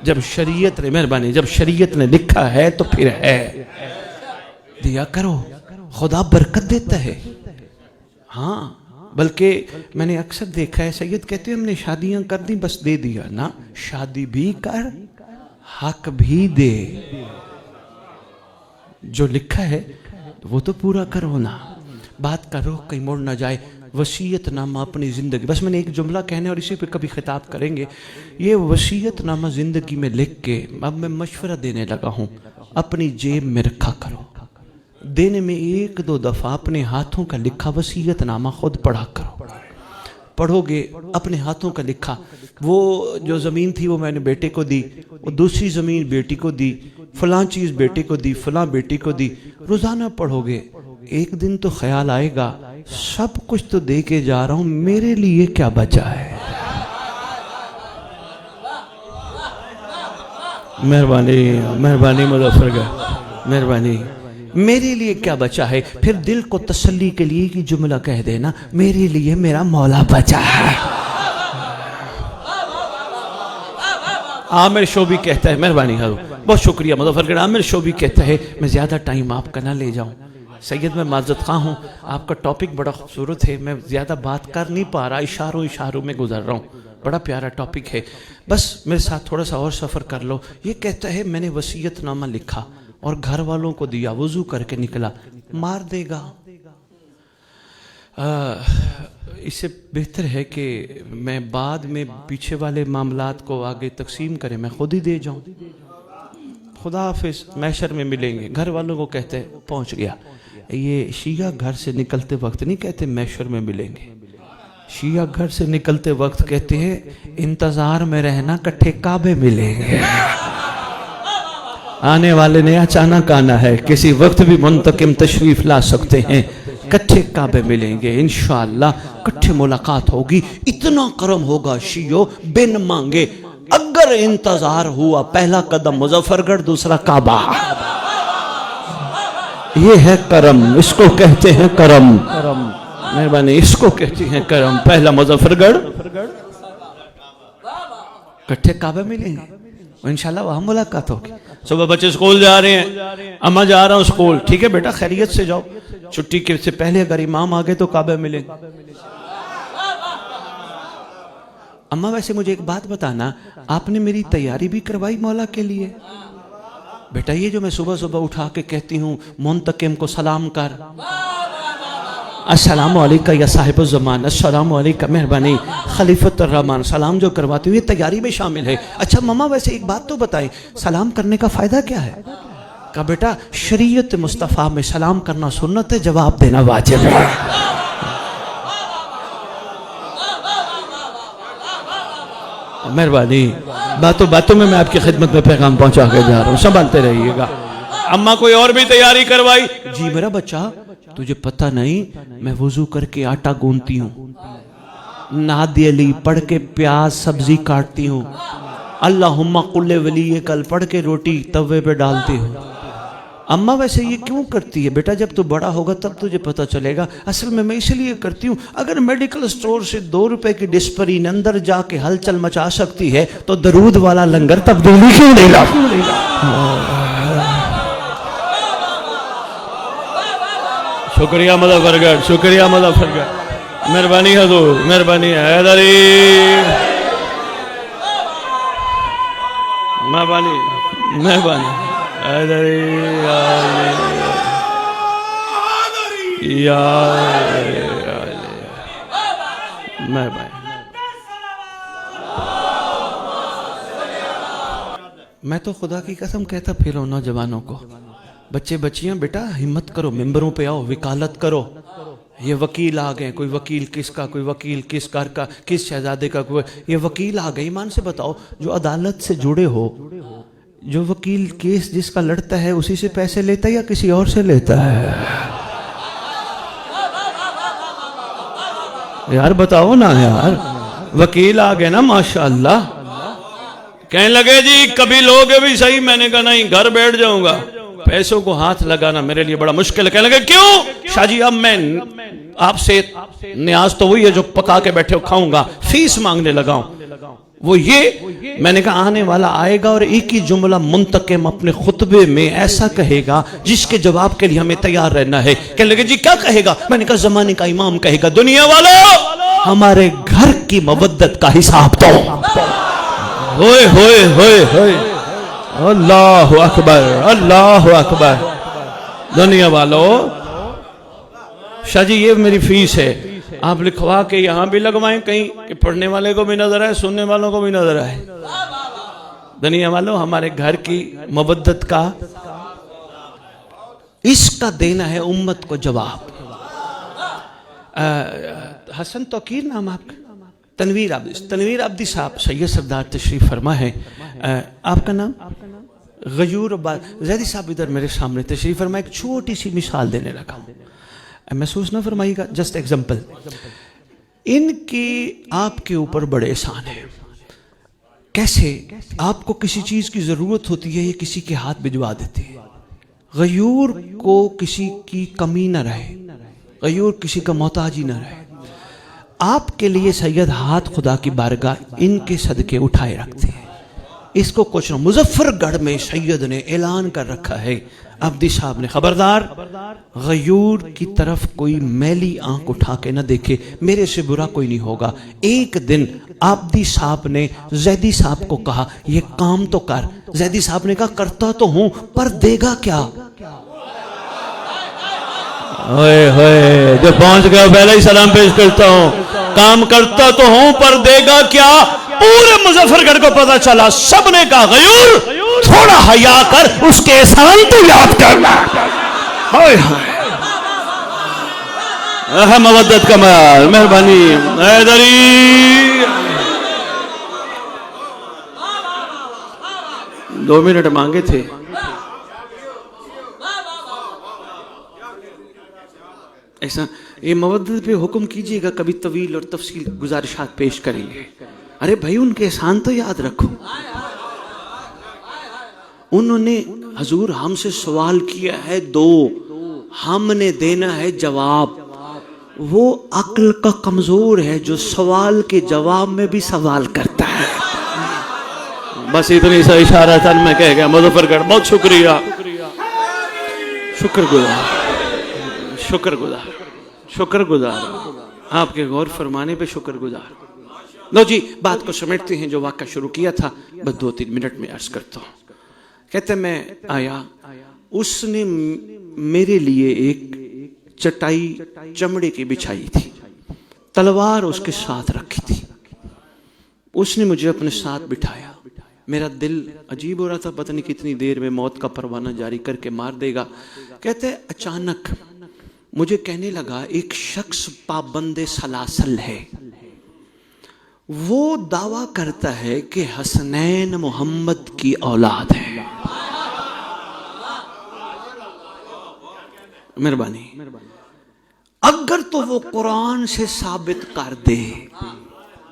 جب شریعت نے مہربانی جب شریعت نے لکھا ہے تو پھر ہے, دیا کرو, خدا برکت دیتا ہے. ہاں بلکہ میں نے اکثر دیکھا ہے سید کہتے ہیں ہم نے شادیاں کر دی بس دے دیا نا, شادی بھی کر حق بھی دے. جو لکھا ہے وہ تو پورا کرو نا, بات کرو کہیں مڑ نہ جائے. وصیت نامہ اپنی زندگی, بس میں نے ایک جملہ کہنے اور اسی پہ کبھی خطاب کریں گے. یہ وصیت نامہ زندگی میں لکھ کے اب میں مشورہ دینے لگا ہوں, اپنی جیب میں رکھا کرو. دینے میں ایک دو دفعہ اپنے ہاتھوں کا لکھا وصیت نامہ خود پڑھا کرو. پڑھو گے اپنے ہاتھوں کا لکھا, وہ جو زمین تھی وہ میں نے بیٹے کو دی, وہ دوسری زمین بیٹی کو دی, فلاں چیز بیٹے کو دی, فلاں بیٹی کو دی. روزانہ پڑھو گے, ایک دن تو خیال آئے گا سب کچھ تو دے کے جا رہا ہوں, میرے لیے کیا بچا ہے. مہربانی مظفر کا مہربانی, میرے لیے کیا بچا ہے. پھر دل کو تسلی کے لیے کی جملہ کہہ دینا, میرے لیے میرا مولا بچا ہے. عامر شعبی کہتا ہے, مہربانی بہت شکریہ مظفر کا. عامر شعبی کہتا ہے میں زیادہ ٹائم آپ کا نہ لے جاؤں. سید میں معذرت خواہ ہوں, آپ کا ٹاپک بڑا خوبصورت ہے, میں زیادہ بات کر نہیں پا رہا, اشاروں میں گزر رہا ہوں. بڑا پیارا ٹاپک ہے, بس میرے ساتھ تھوڑا سا اور سفر کر لو. یہ کہتا ہے میں نے وصیت نامہ لکھا اور گھر والوں کو دیا, وضو کر کے نکلا, مار دے گا. اس سے بہتر ہے کہ میں بعد میں پیچھے والے معاملات کو آگے تقسیم کرے, میں خود ہی دے جاؤں. خدا حافظ, محشر میں ملیں گے. گھر والوں کو کہتے ہیں پہنچ گیا. یہ شیعہ گھر سے نکلتے وقت نہیں کہتے محشر میں ملیں گے, شیعہ گھر سے نکلتے وقت کہتے ہیں انتظار میں رہنا کٹھے کعبے ملیں گے. آنے والے نے اچانک آنا ہے, کسی وقت بھی منتقم تشریف لا سکتے ہیں, کٹھے کعبے ملیں گے انشاءاللہ, کٹھے ملاقات ہوگی. اتنا کرم ہوگا شیعوں بن مانگے, اگر انتظار ہوا پہلا قدم مظفر گڑھ دوسرا کعبہ. یہ ہے کرم, اس کو کہتے ہیں کرم. مہربانی, اس کو کہتے ہیں کرم. پہلا مظفر گڑھ, کٹھے کعبے ملیں گے انشاءاللہ, وہاں ملاقات ہوگی. صبح بچے سکول جا رہے ہیں, اماں جا رہا ہوں سکول, ٹھیک ہے بیٹا خیریت سے جاؤ, چھٹی کے سے پہلے اگر امام آگے تو کعبے ملیں. اماں ویسے مجھے ایک بات بتانا, آپ نے میری تیاری بھی کروائی مولا کے لیے؟ بیٹا یہ جو میں صبح صبح اٹھا کے کہتی ہوں منتقم کو سلام کر, السلام علیکہ یا صاحب الزمان, السلام علیکہ, مہربانی خلیفۃ الرحمن, سلام جو کرواتی ہوں یہ تیاری میں شامل ہے. اچھا ماما ویسے ایک بات تو بتائیں, سلام کرنے کا فائدہ کیا ہے؟ کہا بیٹا شریعت مصطفیٰ میں سلام کرنا سنت ہے, جواب دینا واجب ہے. مہربانی, باتوں میں آپ کی خدمت میں پیغام پہنچا کے جا رہا ہوں, سنبھالتے رہیے گا. اماں کوئی اور بھی تیاری کروائی؟ جی میرا بچہ تجھے پتہ نہیں, میں وضو کر کے آٹا گونتی ہوں, نادی علی پڑھ کے پیاز سبزی کاٹتی ہوں, اللہم قل ولی کل پڑھ کے روٹی توے پہ ڈالتی ہوں. اماں ویسے یہ کیوں کرتی ہے؟ بیٹا جب تو بڑا ہوگا تب تجھے پتہ چلے گا. اصل میں اس لیے کرتی ہوں, اگر میڈیکل سٹور سے 2 روپے کی ڈسپرین اندر جا کے ہلچل مچا سکتی ہے تو درود والا لنگر تبدیلی کیوں نہیں لا. شکریہ مظفر گڑھ, شکریہ مظفر گڑھ, مہربانی حضور, مہربانی حیدری, مہربانی مہربانی میں تو خدا کی قسم کہتا پھروں نوجوانوں کو، بچے بچیاں بیٹا ہمت کرو، ممبروں پہ آؤ، وکالت کرو۔ یہ وکیل آ گئے، کوئی وکیل کس کا، کوئی وکیل کس کار کا، کس شہزادے کا، کوئی یہ وکیل آ گئے۔ ایمان سے بتاؤ، جو عدالت سے جڑے ہو، جو وکیل کیس جس کا لڑتا ہے اسی سے پیسے لیتا ہے یا کسی اور سے لیتا ہے؟ یار بتاؤ نا یار، وکیل آ گئے نا ماشاءاللہ، کہنے لگے جی کبھی لوگ بھی صحیح، میں نے کہا نہیں، گھر بیٹھ جاؤں گا، پیسوں کو ہاتھ لگانا میرے لیے بڑا مشکل ہے۔ کہنے لگے کیوں؟ شاہ جی اب میں آپ سے نیاز تو وہی ہے جو پکا کے بیٹھے ہو کھاؤں گا، فیس مانگنے لگاؤں۔ وہ یہ میں نے کہا آنے والا آئے گا اور ایک ہی جملہ منتقم اپنے خطبے میں ایسا کہے گا جس کے جواب کے لیے ہمیں تیار رہنا ہے۔ کہنے لگے جی کیا کہے گا؟ میں نے کہا زمانے کا امام کہے گا دنیا والوں ہمارے گھر کی مودت کا حساب دو۔ ہوئے ہوئے ہوئے ہوئے، اللہ اکبر اللہ اکبر۔ دنیا والوں، شاہ جی یہ میری فیس ہے، آپ لکھوا کے یہاں بھی لگوائیں کہیں کہ پڑھنے والے کو بھی نظر آئے، سننے والوں کو بھی نظر آئے۔ دنیا والوں ہمارے گھر کی مودت کا اس کا دینا ہے امت کو جواب۔ حسن توقیر نام آپ کا؟ تنویر عبدی صاحب سید سردار تشریف فرما ہے۔ آپ کا نام؟ غیور زیدی صاحب ادھر میرے سامنے تشریف فرما۔ ایک چھوٹی سی مثال دینے لگا ہوں، محسوس نہ فرمائیے گا، جسٹ ایگزامپل۔ ان کی آپ کے اوپر بڑے احسان ہیں۔ کیسے؟ آپ کو کسی چیز کی ضرورت ہوتی ہے، یہ کسی کے ہاتھ بھجوا دیتے ہیں۔ غیور کو کسی کی کمی نہ رہے، غیور کسی کا محتاجی نہ رہے۔ آپ کے لیے سید ہاتھ خدا کی بارگاہ ان کے صدقے اٹھائے رکھتے ہیں۔ اس کو کچھ نہ، مظفر گڑھ میں سید نے اعلان کر رکھا ہے، عبدی صاحب نے، خبردار غیور کی طرف کوئی میلی آنکھ اٹھا کے نہ دیکھے، میرے سے برا کوئی نہیں ہوگا۔ ایک دن عبدی صاحب نے زیدی صاحب کو کہا یہ کام تو کر۔ زیدی صاحب نے کہا کرتا تو ہوں پر دے گا کیا؟ ہوئے ہوئے، جو پہنچ گیا پہلے ہی سلام پیش کرتا ہوں، کام کرتا تو ہوں پر دے گا کیا؟ پورے مظفر گڑھ کو پتا چلا، سب نے کہا غیور تھوڑا حیا کر، اس کے احسان تو یاد کرنا۔ مودت کا معیار، مہربانی حیدری۔ 2 منٹ مانگے تھے۔ ایسا یہ مودت پہ حکم کیجئے گا، کبھی طویل اور تفصیل گزارشات پیش کریں گے۔ ارے بھائی ان کے احسان تو یاد رکھو۔ انہوں نے حضور ہم سے سوال کیا ہے 2، ہم نے دینا ہے جواب۔ وہ عقل کا کمزور ہے جو سوال کے جواب میں بھی سوال کرتا ہے۔ بس اتنی سا اشارہ تھا، میں کہہ گیا مظفر گڑھ بہت شکریہ، شکر گزار آپ کے غور فرمانے پہ شکر گزار۔ لو جی بات کو سمیٹتے ہیں، جو واقعہ شروع کیا تھا بس 2-3 منٹ میں عرض کرتا ہوں۔ کہتے میں آیا، اس نے میرے لیے ایک چٹائی چمڑے کی بچھائی تھی، تلوار اس کے ساتھ رکھی تھی۔ اس نے مجھے اپنے ساتھ بٹھایا، میرا دل عجیب ہو رہا تھا، پتہ نہیں کتنی دیر میں موت کا پروانہ جاری کر کے مار دے گا۔ کہتے اچانک مجھے کہنے لگا ایک شخص پابند سلاسل ہے، وہ دعویٰ کرتا ہے کہ حسنین محمد کی اولاد ہے۔ مہربانی، اگر تو وہ قرآن سے ثابت کر دے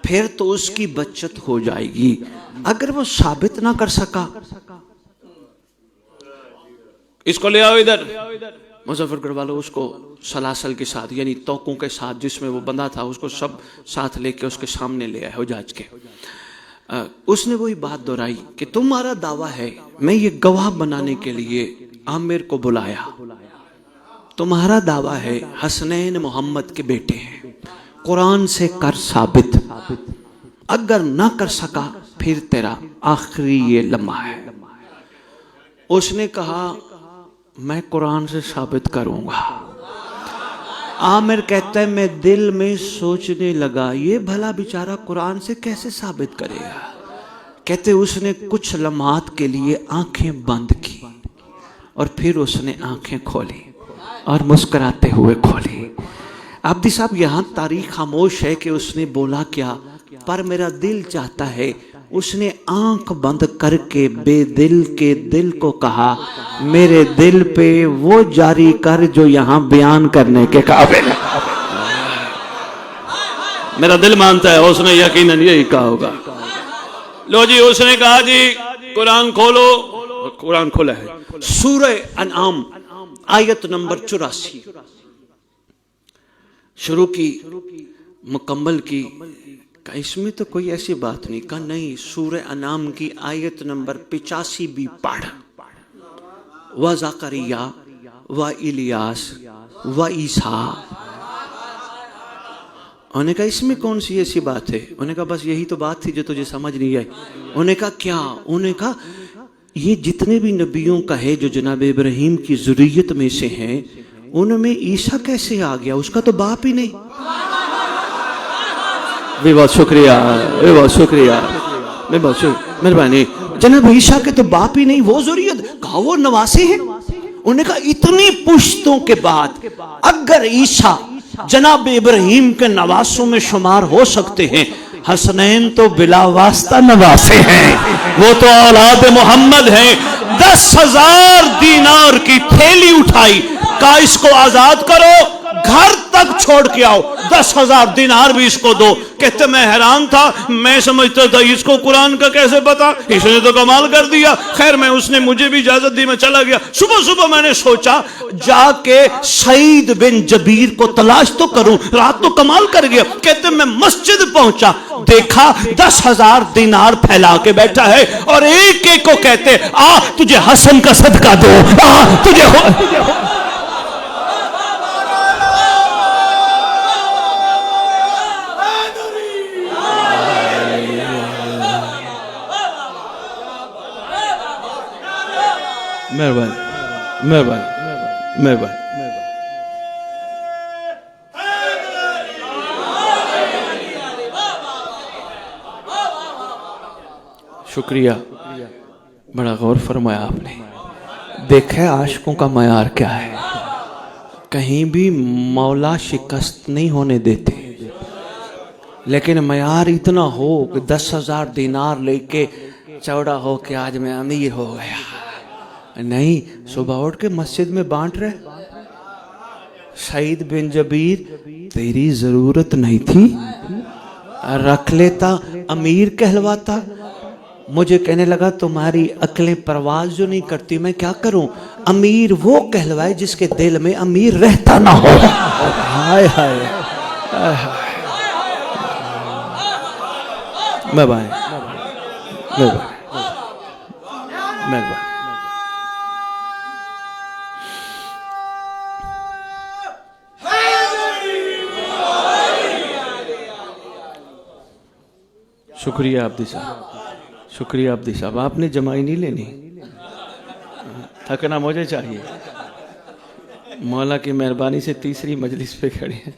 پھر تو اس کی بچت ہو جائے گی، اگر وہ ثابت نہ کر سکا، اس کو لے آؤ ادھر۔ مظفر گڑھ والوں اس کو سلاسل کے ساتھ یعنی توقوں کے ساتھ جس میں وہ بندہ تھا اس کو سب ساتھ لے کے اس کے سامنے لے آئے حجاج کے۔ اس نے وہی بات دہرائی کہ تمہارا دعویٰ ہے، میں یہ گواہ بنانے کے لیے عامر کو بلایا، تمہارا دعویٰ ہے حسنین محمد کے بیٹے ہیں، قرآن سے کر ثابت، اگر نہ کر سکا پھر تیرا آخری یہ لمحہ ہے۔ اس نے کہا میں قرآن سے ثابت کروں گا۔ عامر کہتا ہے میں دل میں سوچنے لگا یہ بھلا بیچارہ قرآن سے کیسے ثابت کرے گا۔ کہتے اس نے کچھ لمحات کے لیے آنکھیں بند کی اور پھر اس نے آنکھیں کھولی اور مسکراتے ہوئے کھولی۔ عبدی صاحب یہاں تاریخ خاموش ہے کہ اس نے بولا کیا، پر میرا دل چاہتا ہے اس نے آنکھ بند کر کے بے دل کے دل کو کہا میرے دل پہ وہ جاری کر جو یہاں بیان کرنے کے قابل ہے۔ میرا دل مانتا ہے اس نے یقیناً یہی کہا ہوگا۔ لو جی اس نے کہا جی قرآن کھولو، قرآن کھولا ہے۔ سورہ انعام آیت نمبر 84 شروع کی، مکمل کی۔ اس میں تو کوئی ایسی بات نہیں، کہا نہیں سورہ انعام کی آیت نمبر 85 بھی پڑھ۔ وَزَكَرِيَّا وَإِلْيَاسَ وَعِيسَىٰ۔ انہوں نے کہا اس میں کون سی ایسی بات ہے؟ انہوں نے کہا بس یہی تو بات تھی جو تجھے سمجھ نہیں آئی۔ انہوں نے کہا کیا؟ انہوں نے کہا یہ جتنے بھی نبیوں کا ہے جو جناب ابراہیم کی ذریت میں سے ہیں، ان میں عیسیٰ کیسے آ گیا؟ اس کا تو باپ ہی نہیں۔ بہت شکریہ، بہت شکریہ، بہت شکریہ، مہربانی۔ جناب عیسیٰ کے تو باپ ہی نہیں، وہ ذریت، کہا وہ نواسے ہیں۔ انہوں نے کہا اتنی پشتوں کے بعد اگر عیسیٰ جناب ابراہیم کے نواسوں میں شمار ہو سکتے ہیں، حسنین تو بلا واسطہ نواسے ہیں، وہ تو اولاد محمد ہیں۔ 10,000 دینار کی تھیلی اٹھائی، کہا اس کو آزاد کرو، گھر تک چھوڑ کے آؤ، 10,000 دینار بھی اس کو دو۔ کہتے میں حیران تھا، میں سمجھتا تھا اس کو قرآن کا کیسے پتا، اس نے تو کمال کر دیا۔ خیر میں اس نے مجھے بھی اجازت دی، میں چلا گیا۔ صبح صبح میں نے سوچا جا کے سعید بن جبیر کو تلاش تو کروں، رات تو کمال کر گیا۔ کہتے میں مسجد پہنچا، دیکھا 10,000 دینار پھیلا کے بیٹھا ہے اور ایک ایک کو کہتے آ تجھے حسن کا صدقہ دو، آ تجھے مہربانی مہربانی مہربانی۔ شکریہ، بڑا غور فرمایا آپ نے۔ دیکھا ہے عاشقوں کا معیار کیا ہے، کہیں بھی مولا شکست نہیں ہونے دیتے، لیکن معیار اتنا ہو کہ 10,000 دینار لے کے چوڑا ہو کہ آج میں امیر ہو گیا، نہیں، صبح اٹھ کے مسجد میں بانٹ رہے۔ سعید بن جبیر تیری ضرورت نہیں تھی، رکھ لیتا، امیر کہلواتا۔ مجھے کہنے لگا تمہاری عقلیں پرواز جو نہیں کرتی، میں کیا کروں؟ امیر وہ کہلوائے جس کے دل میں امیر رہتا نہ ہو۔ ہائے ہائے مہربانی مہربانی مہربانی۔ شکریہ عبدی صاحب، شکریہ عبدی صاحب۔ آپ نے جمائی نہیں لینی، تھکنا مجھے چاہیے۔ مولا کی مہربانی سے تیسری مجلس پہ کھڑی ہیں،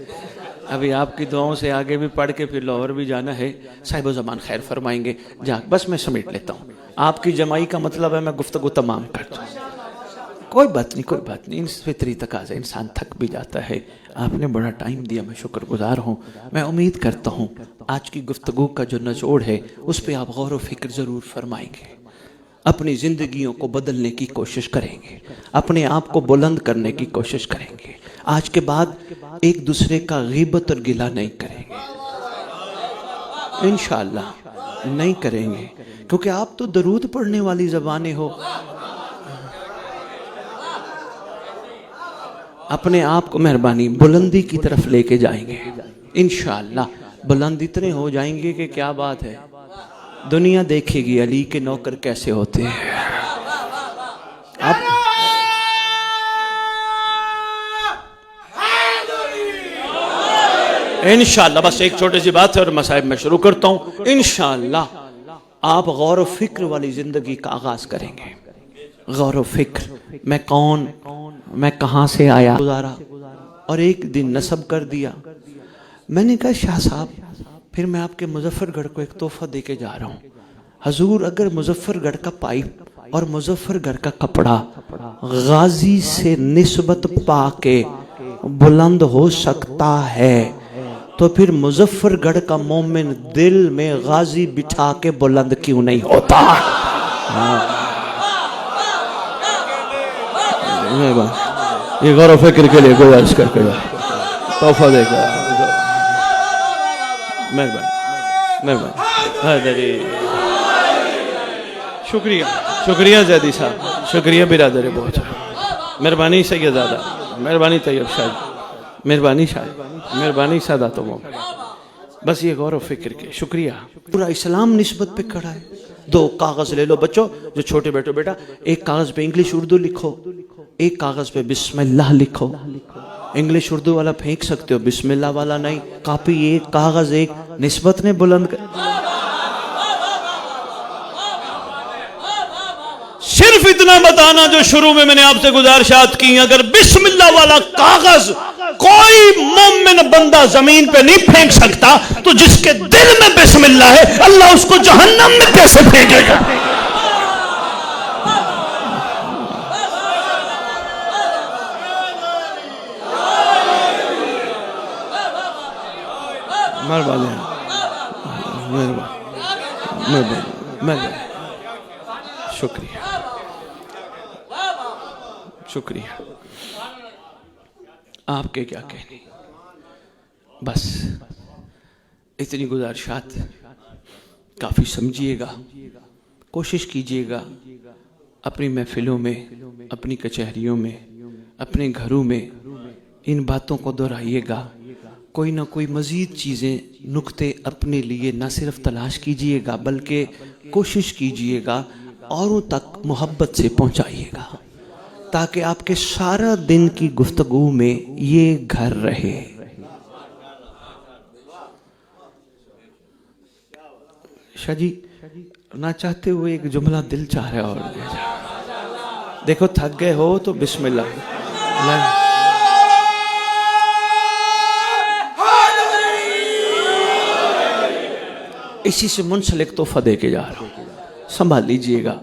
ابھی آپ کی دعاؤں سے آگے بھی پڑھ کے پھر لاہور بھی جانا ہے، صاحب و زمان خیر فرمائیں گے۔ جا بس میں سمیٹ لیتا ہوں، آپ کی جمائی کا مطلب ہے میں گفتگو تمام کر دوں۔ کوئی بات نہیں، کوئی بات نہیں، فطری تقاضا، انسان تھک بھی جاتا ہے۔ آپ نے بڑا ٹائم دیا، میں شکر گزار ہوں۔ میں امید کرتا ہوں آج کی گفتگو کا جو نچوڑ ہے اس پہ آپ غور و فکر ضرور فرمائیں گے، اپنی زندگیوں کو بدلنے کی کوشش کریں گے، اپنے آپ کو بلند کرنے کی کوشش کریں گے۔ آج کے بعد ایک دوسرے کا غیبت اور گلہ نہیں کریں گے، انشاءاللہ نہیں کریں گے، کیونکہ آپ تو درود پڑھنے والی زبانیں ہو۔ اپنے آپ کو مہربانی بلندی کی طرف لے کے جائیں گے انشاءاللہ۔ بلند اتنے ہو جائیں گے کہ کیا بات ہے، دنیا دیکھے گی علی کے نوکر کیسے ہوتے ہیں۔ انشاءاللہ بس ایک چھوٹی سی بات ہے اور مصائب میں شروع کرتا ہوں۔ انشاءاللہ آپ غور و فکر والی زندگی کا آغاز کریں گے، غور و فکر، میں کون، میں کہاں سے آیا گزارا، اور ایک دن نصب کر دیا۔ میں نے کہا شاہ صاحب پھر میں آپ کے مظفر گڑھ کو ایک تحفہ دے کے جا رہا ہوں۔ حضور اگر مظفر گڑھ کا پائپ اور مظفر گڑھ کا کپڑا غازی سے نسبت پا کے بلند ہو سکتا ہے تو پھر مظفر گڑھ کا مومن دل میں غازی بٹھا کے بلند کیوں نہیں ہوتا؟ یہ غور و فکر کے لیے گزارش کر کے تحفہ دے گا۔ مہربانی، شکریہ، شکریہ زیدی صاحب، شکریہ برادر بہت، مہربانی سیدزادہ، مہربانی طیب شاہ، مہربانی شاہ، مہربانی سادات و بس یہ غور و فکر کے شکریہ۔ پورا اسلام نسبت پہ کھڑا ہے۔ دو کاغذ لے لو بچوں، جو چھوٹے بیٹو بیٹا، ایک کاغذ پہ انگلش اردو لکھو، ایک کاغذ پہ بسم اللہ لکھو۔ انگلش اردو والا پھینک سکتے ہو، بسم اللہ والا نہیں۔ کاپی ایک، کاغذ ایک، نسبت نے بلند کر۔ صرف اتنا بتانا جو شروع میں نے آپ سے گزارشات کی، اگر بسم اللہ والا کاغذ کوئی مومن بندہ زمین پہ نہیں پھینک سکتا تو جس کے دل میں بسم اللہ ہے اللہ اس کو جہنم میں کیسے پھینکے گا؟ شکریہ، شکریہ، آپ کے کیا کہنے، بس اتنی گزارشات کافی سمجھیے گا، کوشش کیجیے گا اپنی محفلوں میں، اپنی کچہریوں میں، اپنے گھروں میں ان باتوں کو دہرائیے گا۔ کوئی نہ کوئی مزید چیزیں، نکتے اپنے لیے نہ صرف تلاش کیجیے گا بلکہ کوشش کیجیے گا اوروں تک محبت سے پہنچائیے گا، تاکہ آپ کے سارا دن کی گفتگو میں یہ گھر رہے۔ شاہ جی نہ چاہتے ہوئے ایک جملہ دل چاہ رہا اور دیکھو تھک گئے ہو تو بسم اللہ۔ اسی سے منسلک تحفہ دے کے جا رہا ہوں، سنبھال لیجئے گا۔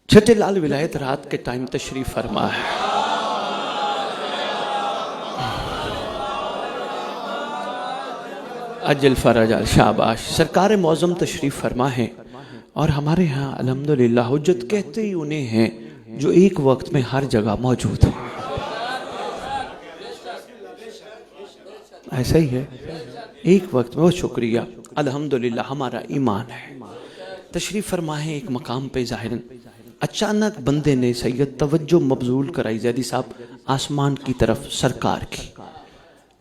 چھٹے لال ولایت رات کے ٹائم تشریف فرما ہے۔ اجل فرج شاباش، سرکار معظم تشریف فرما ہے، اور ہمارے ہاں الحمدللہ حجت کہتے ہی انہیں ہیں جو ایک وقت میں ہر جگہ موجود ہیں۔ ایسا ہی ہے، ایک وقت میں، بہت شکریہ، الحمدللہ ہمارا ایمان ہے۔ تشریف فرما ہے ایک مقام پہ، ظاہراً اچانک بندے نے سید توجہ مبذول کرائی زیدی صاحب آسمان کی طرف سرکار کی۔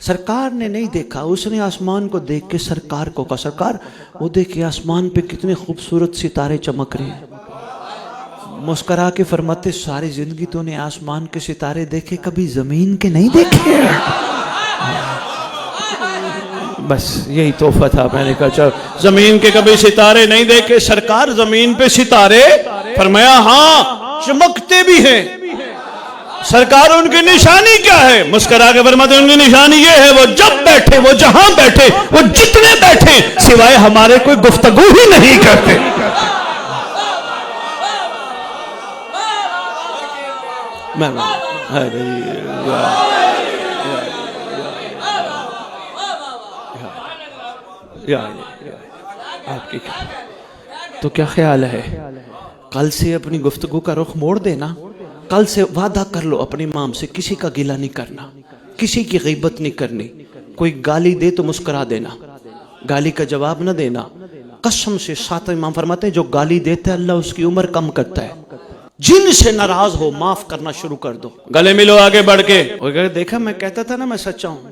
سرکار نے نہیں دیکھا، اس نے آسمان کو دیکھ کے سرکار کو کہا سرکار وہ دیکھے آسمان پہ کتنے خوبصورت ستارے چمک رہے ہیں۔ مسکرا کے فرماتے ساری زندگی تو نے آسمان کے ستارے دیکھے، کبھی زمین کے نہیں دیکھے؟ بس یہی تحفہ تھا، میں نے کہا چل زمین کے کبھی ستارے نہیں دیکھے سرکار، زمین پہ ستارے؟ فرمایا ہاں چمکتے بھی ہیں۔ سرکار ان کی نشانی کیا ہے؟ مسکرا کے فرماتے ان کی نشانی یہ ہے وہ جب بیٹھے، وہ جہاں بیٹھے، وہ جتنے بیٹھے سوائے ہمارے کوئی گفتگو ہی نہیں کرتے۔ آپ کی تو کیا خیال ہے؟ کل سے اپنی گفتگو کا رخ موڑ دینا، کل سے وعدہ کر لو اپنی مام سے کسی کا گلہ نہیں کرنا، کسی کی غیبت نہیں کرنی، کوئی گالی دے تو مسکرا دینا، گالی کا جواب نہ دینا۔ قسم سے ساتھ امام فرماتے ہیں جو گالی دیتے اللہ اس کی عمر کم کرتا ہے۔ جن سے ناراض ہو معاف کرنا شروع کر دو، گلے ملو آگے بڑھ کے۔ دیکھا میں کہتا تھا نا میں سچا ہوں،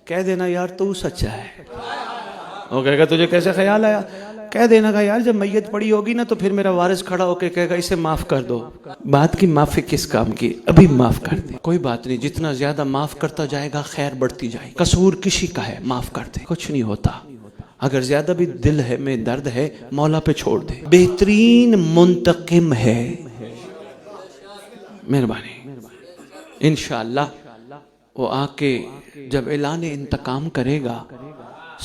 کہہ دینا یار تو سچا ہے۔ وہ کہے گا تجھے کیسے خیال آیا؟ کہہ دینا گا یار جب میت پڑی ہوگی نا تو پھر میرا وارث کھڑا ہو کے کہے گا اسے معاف کر دو۔ بات کی معافی کس کام کی؟ ابھی معاف کر دے، کوئی بات نہیں، جتنا زیادہ معاف کرتا جائے گا خیر بڑھتی جائے گی۔ قصور کسی کا ہے معاف کر دے، کچھ نہیں ہوتا۔ اگر زیادہ بھی دل ہے میں درد ہے مولا پہ چھوڑ دے، بہترین منتقم ہے مہربانی انشاءاللہ وہ آ کے جب اعلان انتقام کرے گا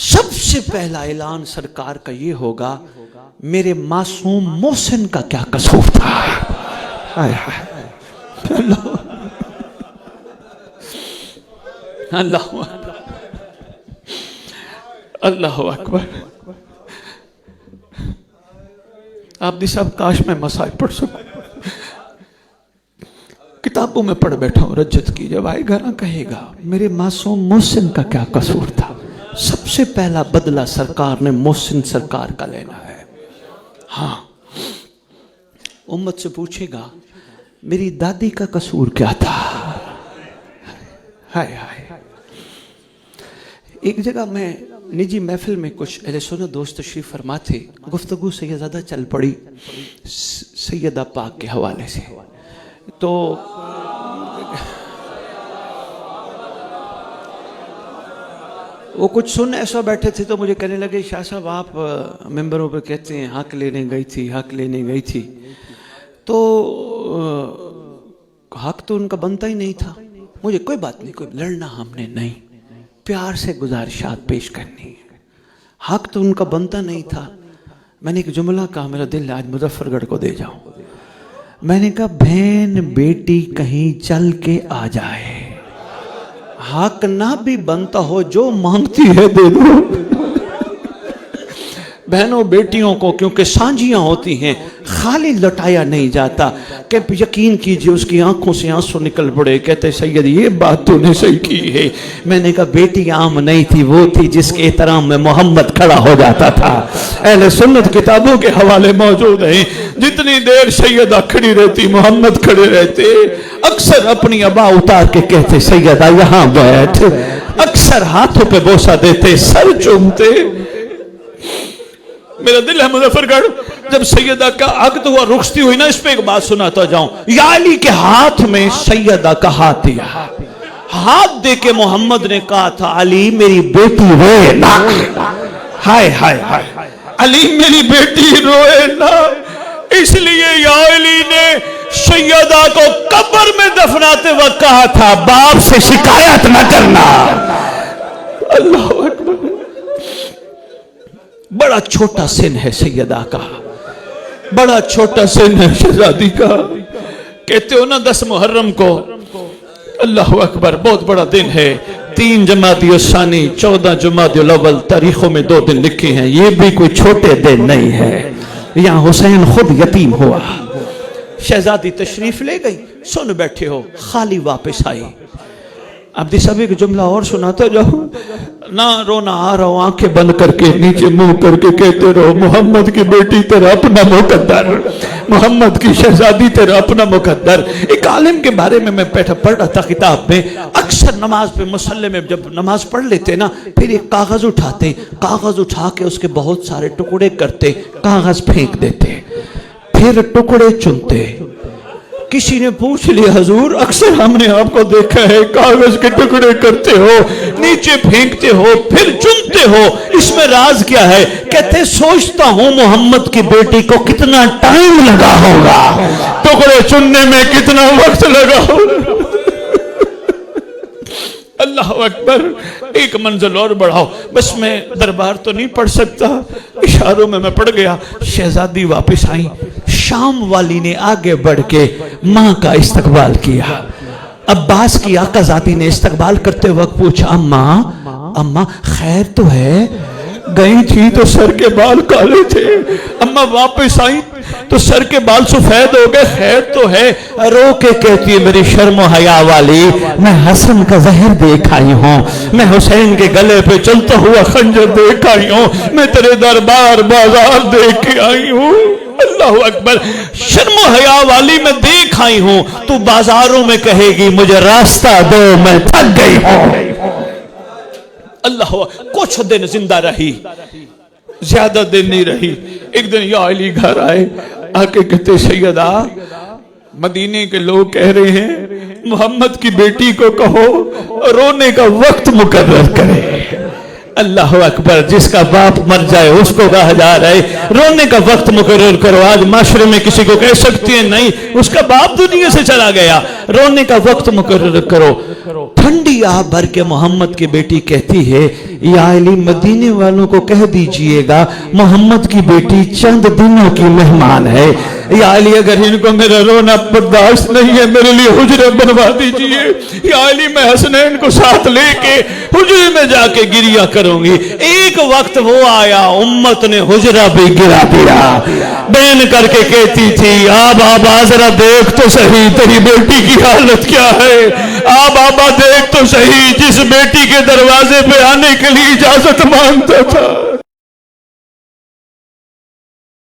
سب سے پہلا اعلان سرکار کا یہ ہوگا میرے معصوم محسن کا کیا قصور تھا. اللہ اللہ اکبر. آپ دی صاحب کاش میں مسائل پڑھ سکوں. کتابوں میں پڑھ بیٹھا ہوں رجت کی. جب آئے گھر کہے گا میرے معصوم محسن کا کیا قصور تھا. سب سے پہلا بدلہ سرکار نے محسن سرکار کا لینا ہے. ہاں امت سے پوچھے گا میری دادی کا قصور کیا تھا. ہائے ہائے. ایک جگہ میں نجی محفل میں کچھ اہل سنت دوست تشریف فرما تھے. گفتگو سیدہ چل پڑی سیدہ پاک کے حوالے سے. تو وہ کچھ سن ایسا بیٹھے تھے تو مجھے کہنے لگے شاہ صاحب آپ ممبروں پہ کہتے ہیں حق لینے گئی تھی تو حق تو ان کا بنتا ہی نہیں تھا. مجھے کوئی بات نہیں, کوئی لڑنا ہم نے نہیں, پیار سے گزارشات پیش کرنی ہے. حق تو ان کا بنتا نہیں تھا. میں نے ایک جملہ کہا میرا دل آج مظفر گڑھ کو دے جاؤں. میں نے کہا بہن بیٹی کہیں چل کے آ جائے حق نہ بھی بنتا ہو جو مانگتی ہے دے دو. بہنوں بیٹیوں کو کیونکہ سانجیاں ہوتی ہیں خالی لٹایا نہیں جاتا. کہ یقین کیجئے اس کی آنکھوں سے آنسو نکل پڑے. کہتے سید یہ بات تو نے صحیح کی ہے. میں نے کہا بیٹی عام نہیں تھی, وہ تھی جس کے احترام میں محمد کھڑا ہو جاتا تھا. اہل سنت کتابوں کے حوالے موجود ہیں. جتنی دیر سیدہ کھڑی رہتی محمد کھڑے رہتے. اکثر اپنی ابا اتار کے کہتے سیدہ یہاں بیٹھ. اکثر ہاتھوں پہ بوسہ دیتے, سر چومتے. میرا دل ہے مظفر گڑھ جب سیدہ کا عقد ہوا رخصتی ہوئی نا, اس پہ ایک بات سناتا جاؤں. یا علی کے ہاتھ میں سیدہ کا ہاتھ دیا. ہاتھ دے کے محمد نے کہا تھا علی میری بیٹی روئے نا. ہائے ہائے ہائے علی میری بیٹی روئے نا. اس لیے یا علی نے سیدہ کو قبر میں دفناتے وقت کہا تھا باپ سے شکایت نہ کرنا. اللہ اکبر. بڑا چھوٹا سن ہے سیدہ کا, بڑا چھوٹا سن ہے شہزادی کا. کہتے ہو نا 10 محرم کو, اللہ اکبر بہت بڑا دن ہے. 3 جمادی الثانی 14 جمادی الاول تاریخوں میں 2 دن لکھے ہیں. یہ بھی کوئی چھوٹے دن نہیں ہے. یہاں حسین خود یتیم ہوا. شہزادی تشریف لے گئی, سن بیٹھے ہو, خالی واپس آئی. اب سب ایک جملہ اور سناتا جاؤ. نہ رونا آ رہا ہوں, آنکھیں بند کر کے نیچے منہ کر کے کہتے رہو محمد کی بیٹی تیرا اپنا مقدر, محمد کی شہزادی تیرا اپنا مقدر. ایک عالم کے بارے میں پڑھ رہا تھا کتاب میں. اکثر نماز پہ مصلی میں جب نماز پڑھ لیتے نا پھر ایک کاغذ اٹھاتے, کاغذ اٹھا کے اس کے بہت سارے ٹکڑے کرتے, کاغذ پھینک دیتے, پھر ٹکڑے چنتے. کسی نے پوچھ لیا حضور اکثر ہم نے آپ کو دیکھا ہے کاغذ کے ٹکڑے کرتے ہو, نیچے پھینکتے ہو, پھر چنتے ہو, اس میں راز کیا ہے؟ کہتے سوچتا ہوں محمد کی بیٹی کو کتنا ٹائم لگا ہوگا, ٹکڑے چننے میں کتنا وقت لگا ہوگا. اللہ اکبر. ایک منزل اور بڑھاؤ. بس میں دربار تو نہیں پڑھ سکتا, اشاروں میں پڑھ گیا. شہزادی واپس آئی. شام والی نے آگے بڑھ کے ماں کا استقبال کیا. عباس کی آقا زادی نے استقبال کرتے وقت پوچھا اماں خیر تو ہے؟ گئی تھی تو سر کے بال کالے تھے, اماں واپس آئی تو سر کے بال سفید ہو گئے, خیر تو ہے؟ رو کے کہتی ہے میری شرم و حیا والی, میں حسن کا زہر دیکھ آئی ہوں, میں حسین کے گلے پہ چلتا ہوا خنجر دیکھ آئی ہوں, میں تیرے دربار بازار دیکھ کے آئی ہوں. اللہ اکبر. شرم و حیا والی میں دیکھ آئی ہوں, تو بازاروں میں کہے گی مجھے راستہ دو میں تھک گئی ہوں. اللہ کچھ دن زندہ رہی, زیادہ دن نہیں رہی. ایک دن یا علی گھر آئے, آ کے کہتے سیدہ مدینے کے لوگ کہہ رہے ہیں محمد کی بیٹی کو کہو رونے کا وقت مقرر کرے. اللہ اکبر، جس کا باپ مر جائے اس کو کہا جا رہا ہے رونے کا وقت مقرر کرو. آج معاشرے میں کسی کو کہہ سکتی ہیں نہیں اس کا باپ دنیا سے چلا گیا، رونے کا وقت مقرر کرو. ٹھنڈی آہ بھر کے محمد کی بیٹی کہتی ہے یا علی مدینے والوں کو کہہ دیجئے گا محمد کی بیٹی چند دنوں کی مہمان ہے. یا علی اگر ان کو میرا رونا برداشت نہیں ہے میرے لیے حجرہ بنوا دیجئے. یا علی میں حسنین کو ساتھ لے کے حجرے میں جا کے گریا کروں گی. ایک وقت وہ آیا امت نے حجرہ بھی گرا دیا. بین کر کے کہتی تھی آبا ذرا دیکھ تو صحیح تیری بیٹی کی حالت کیا ہے. آبا دیکھ تو صحیح جس بیٹی کے دروازے پہ آنے کے لیے اجازت مانگتا تھا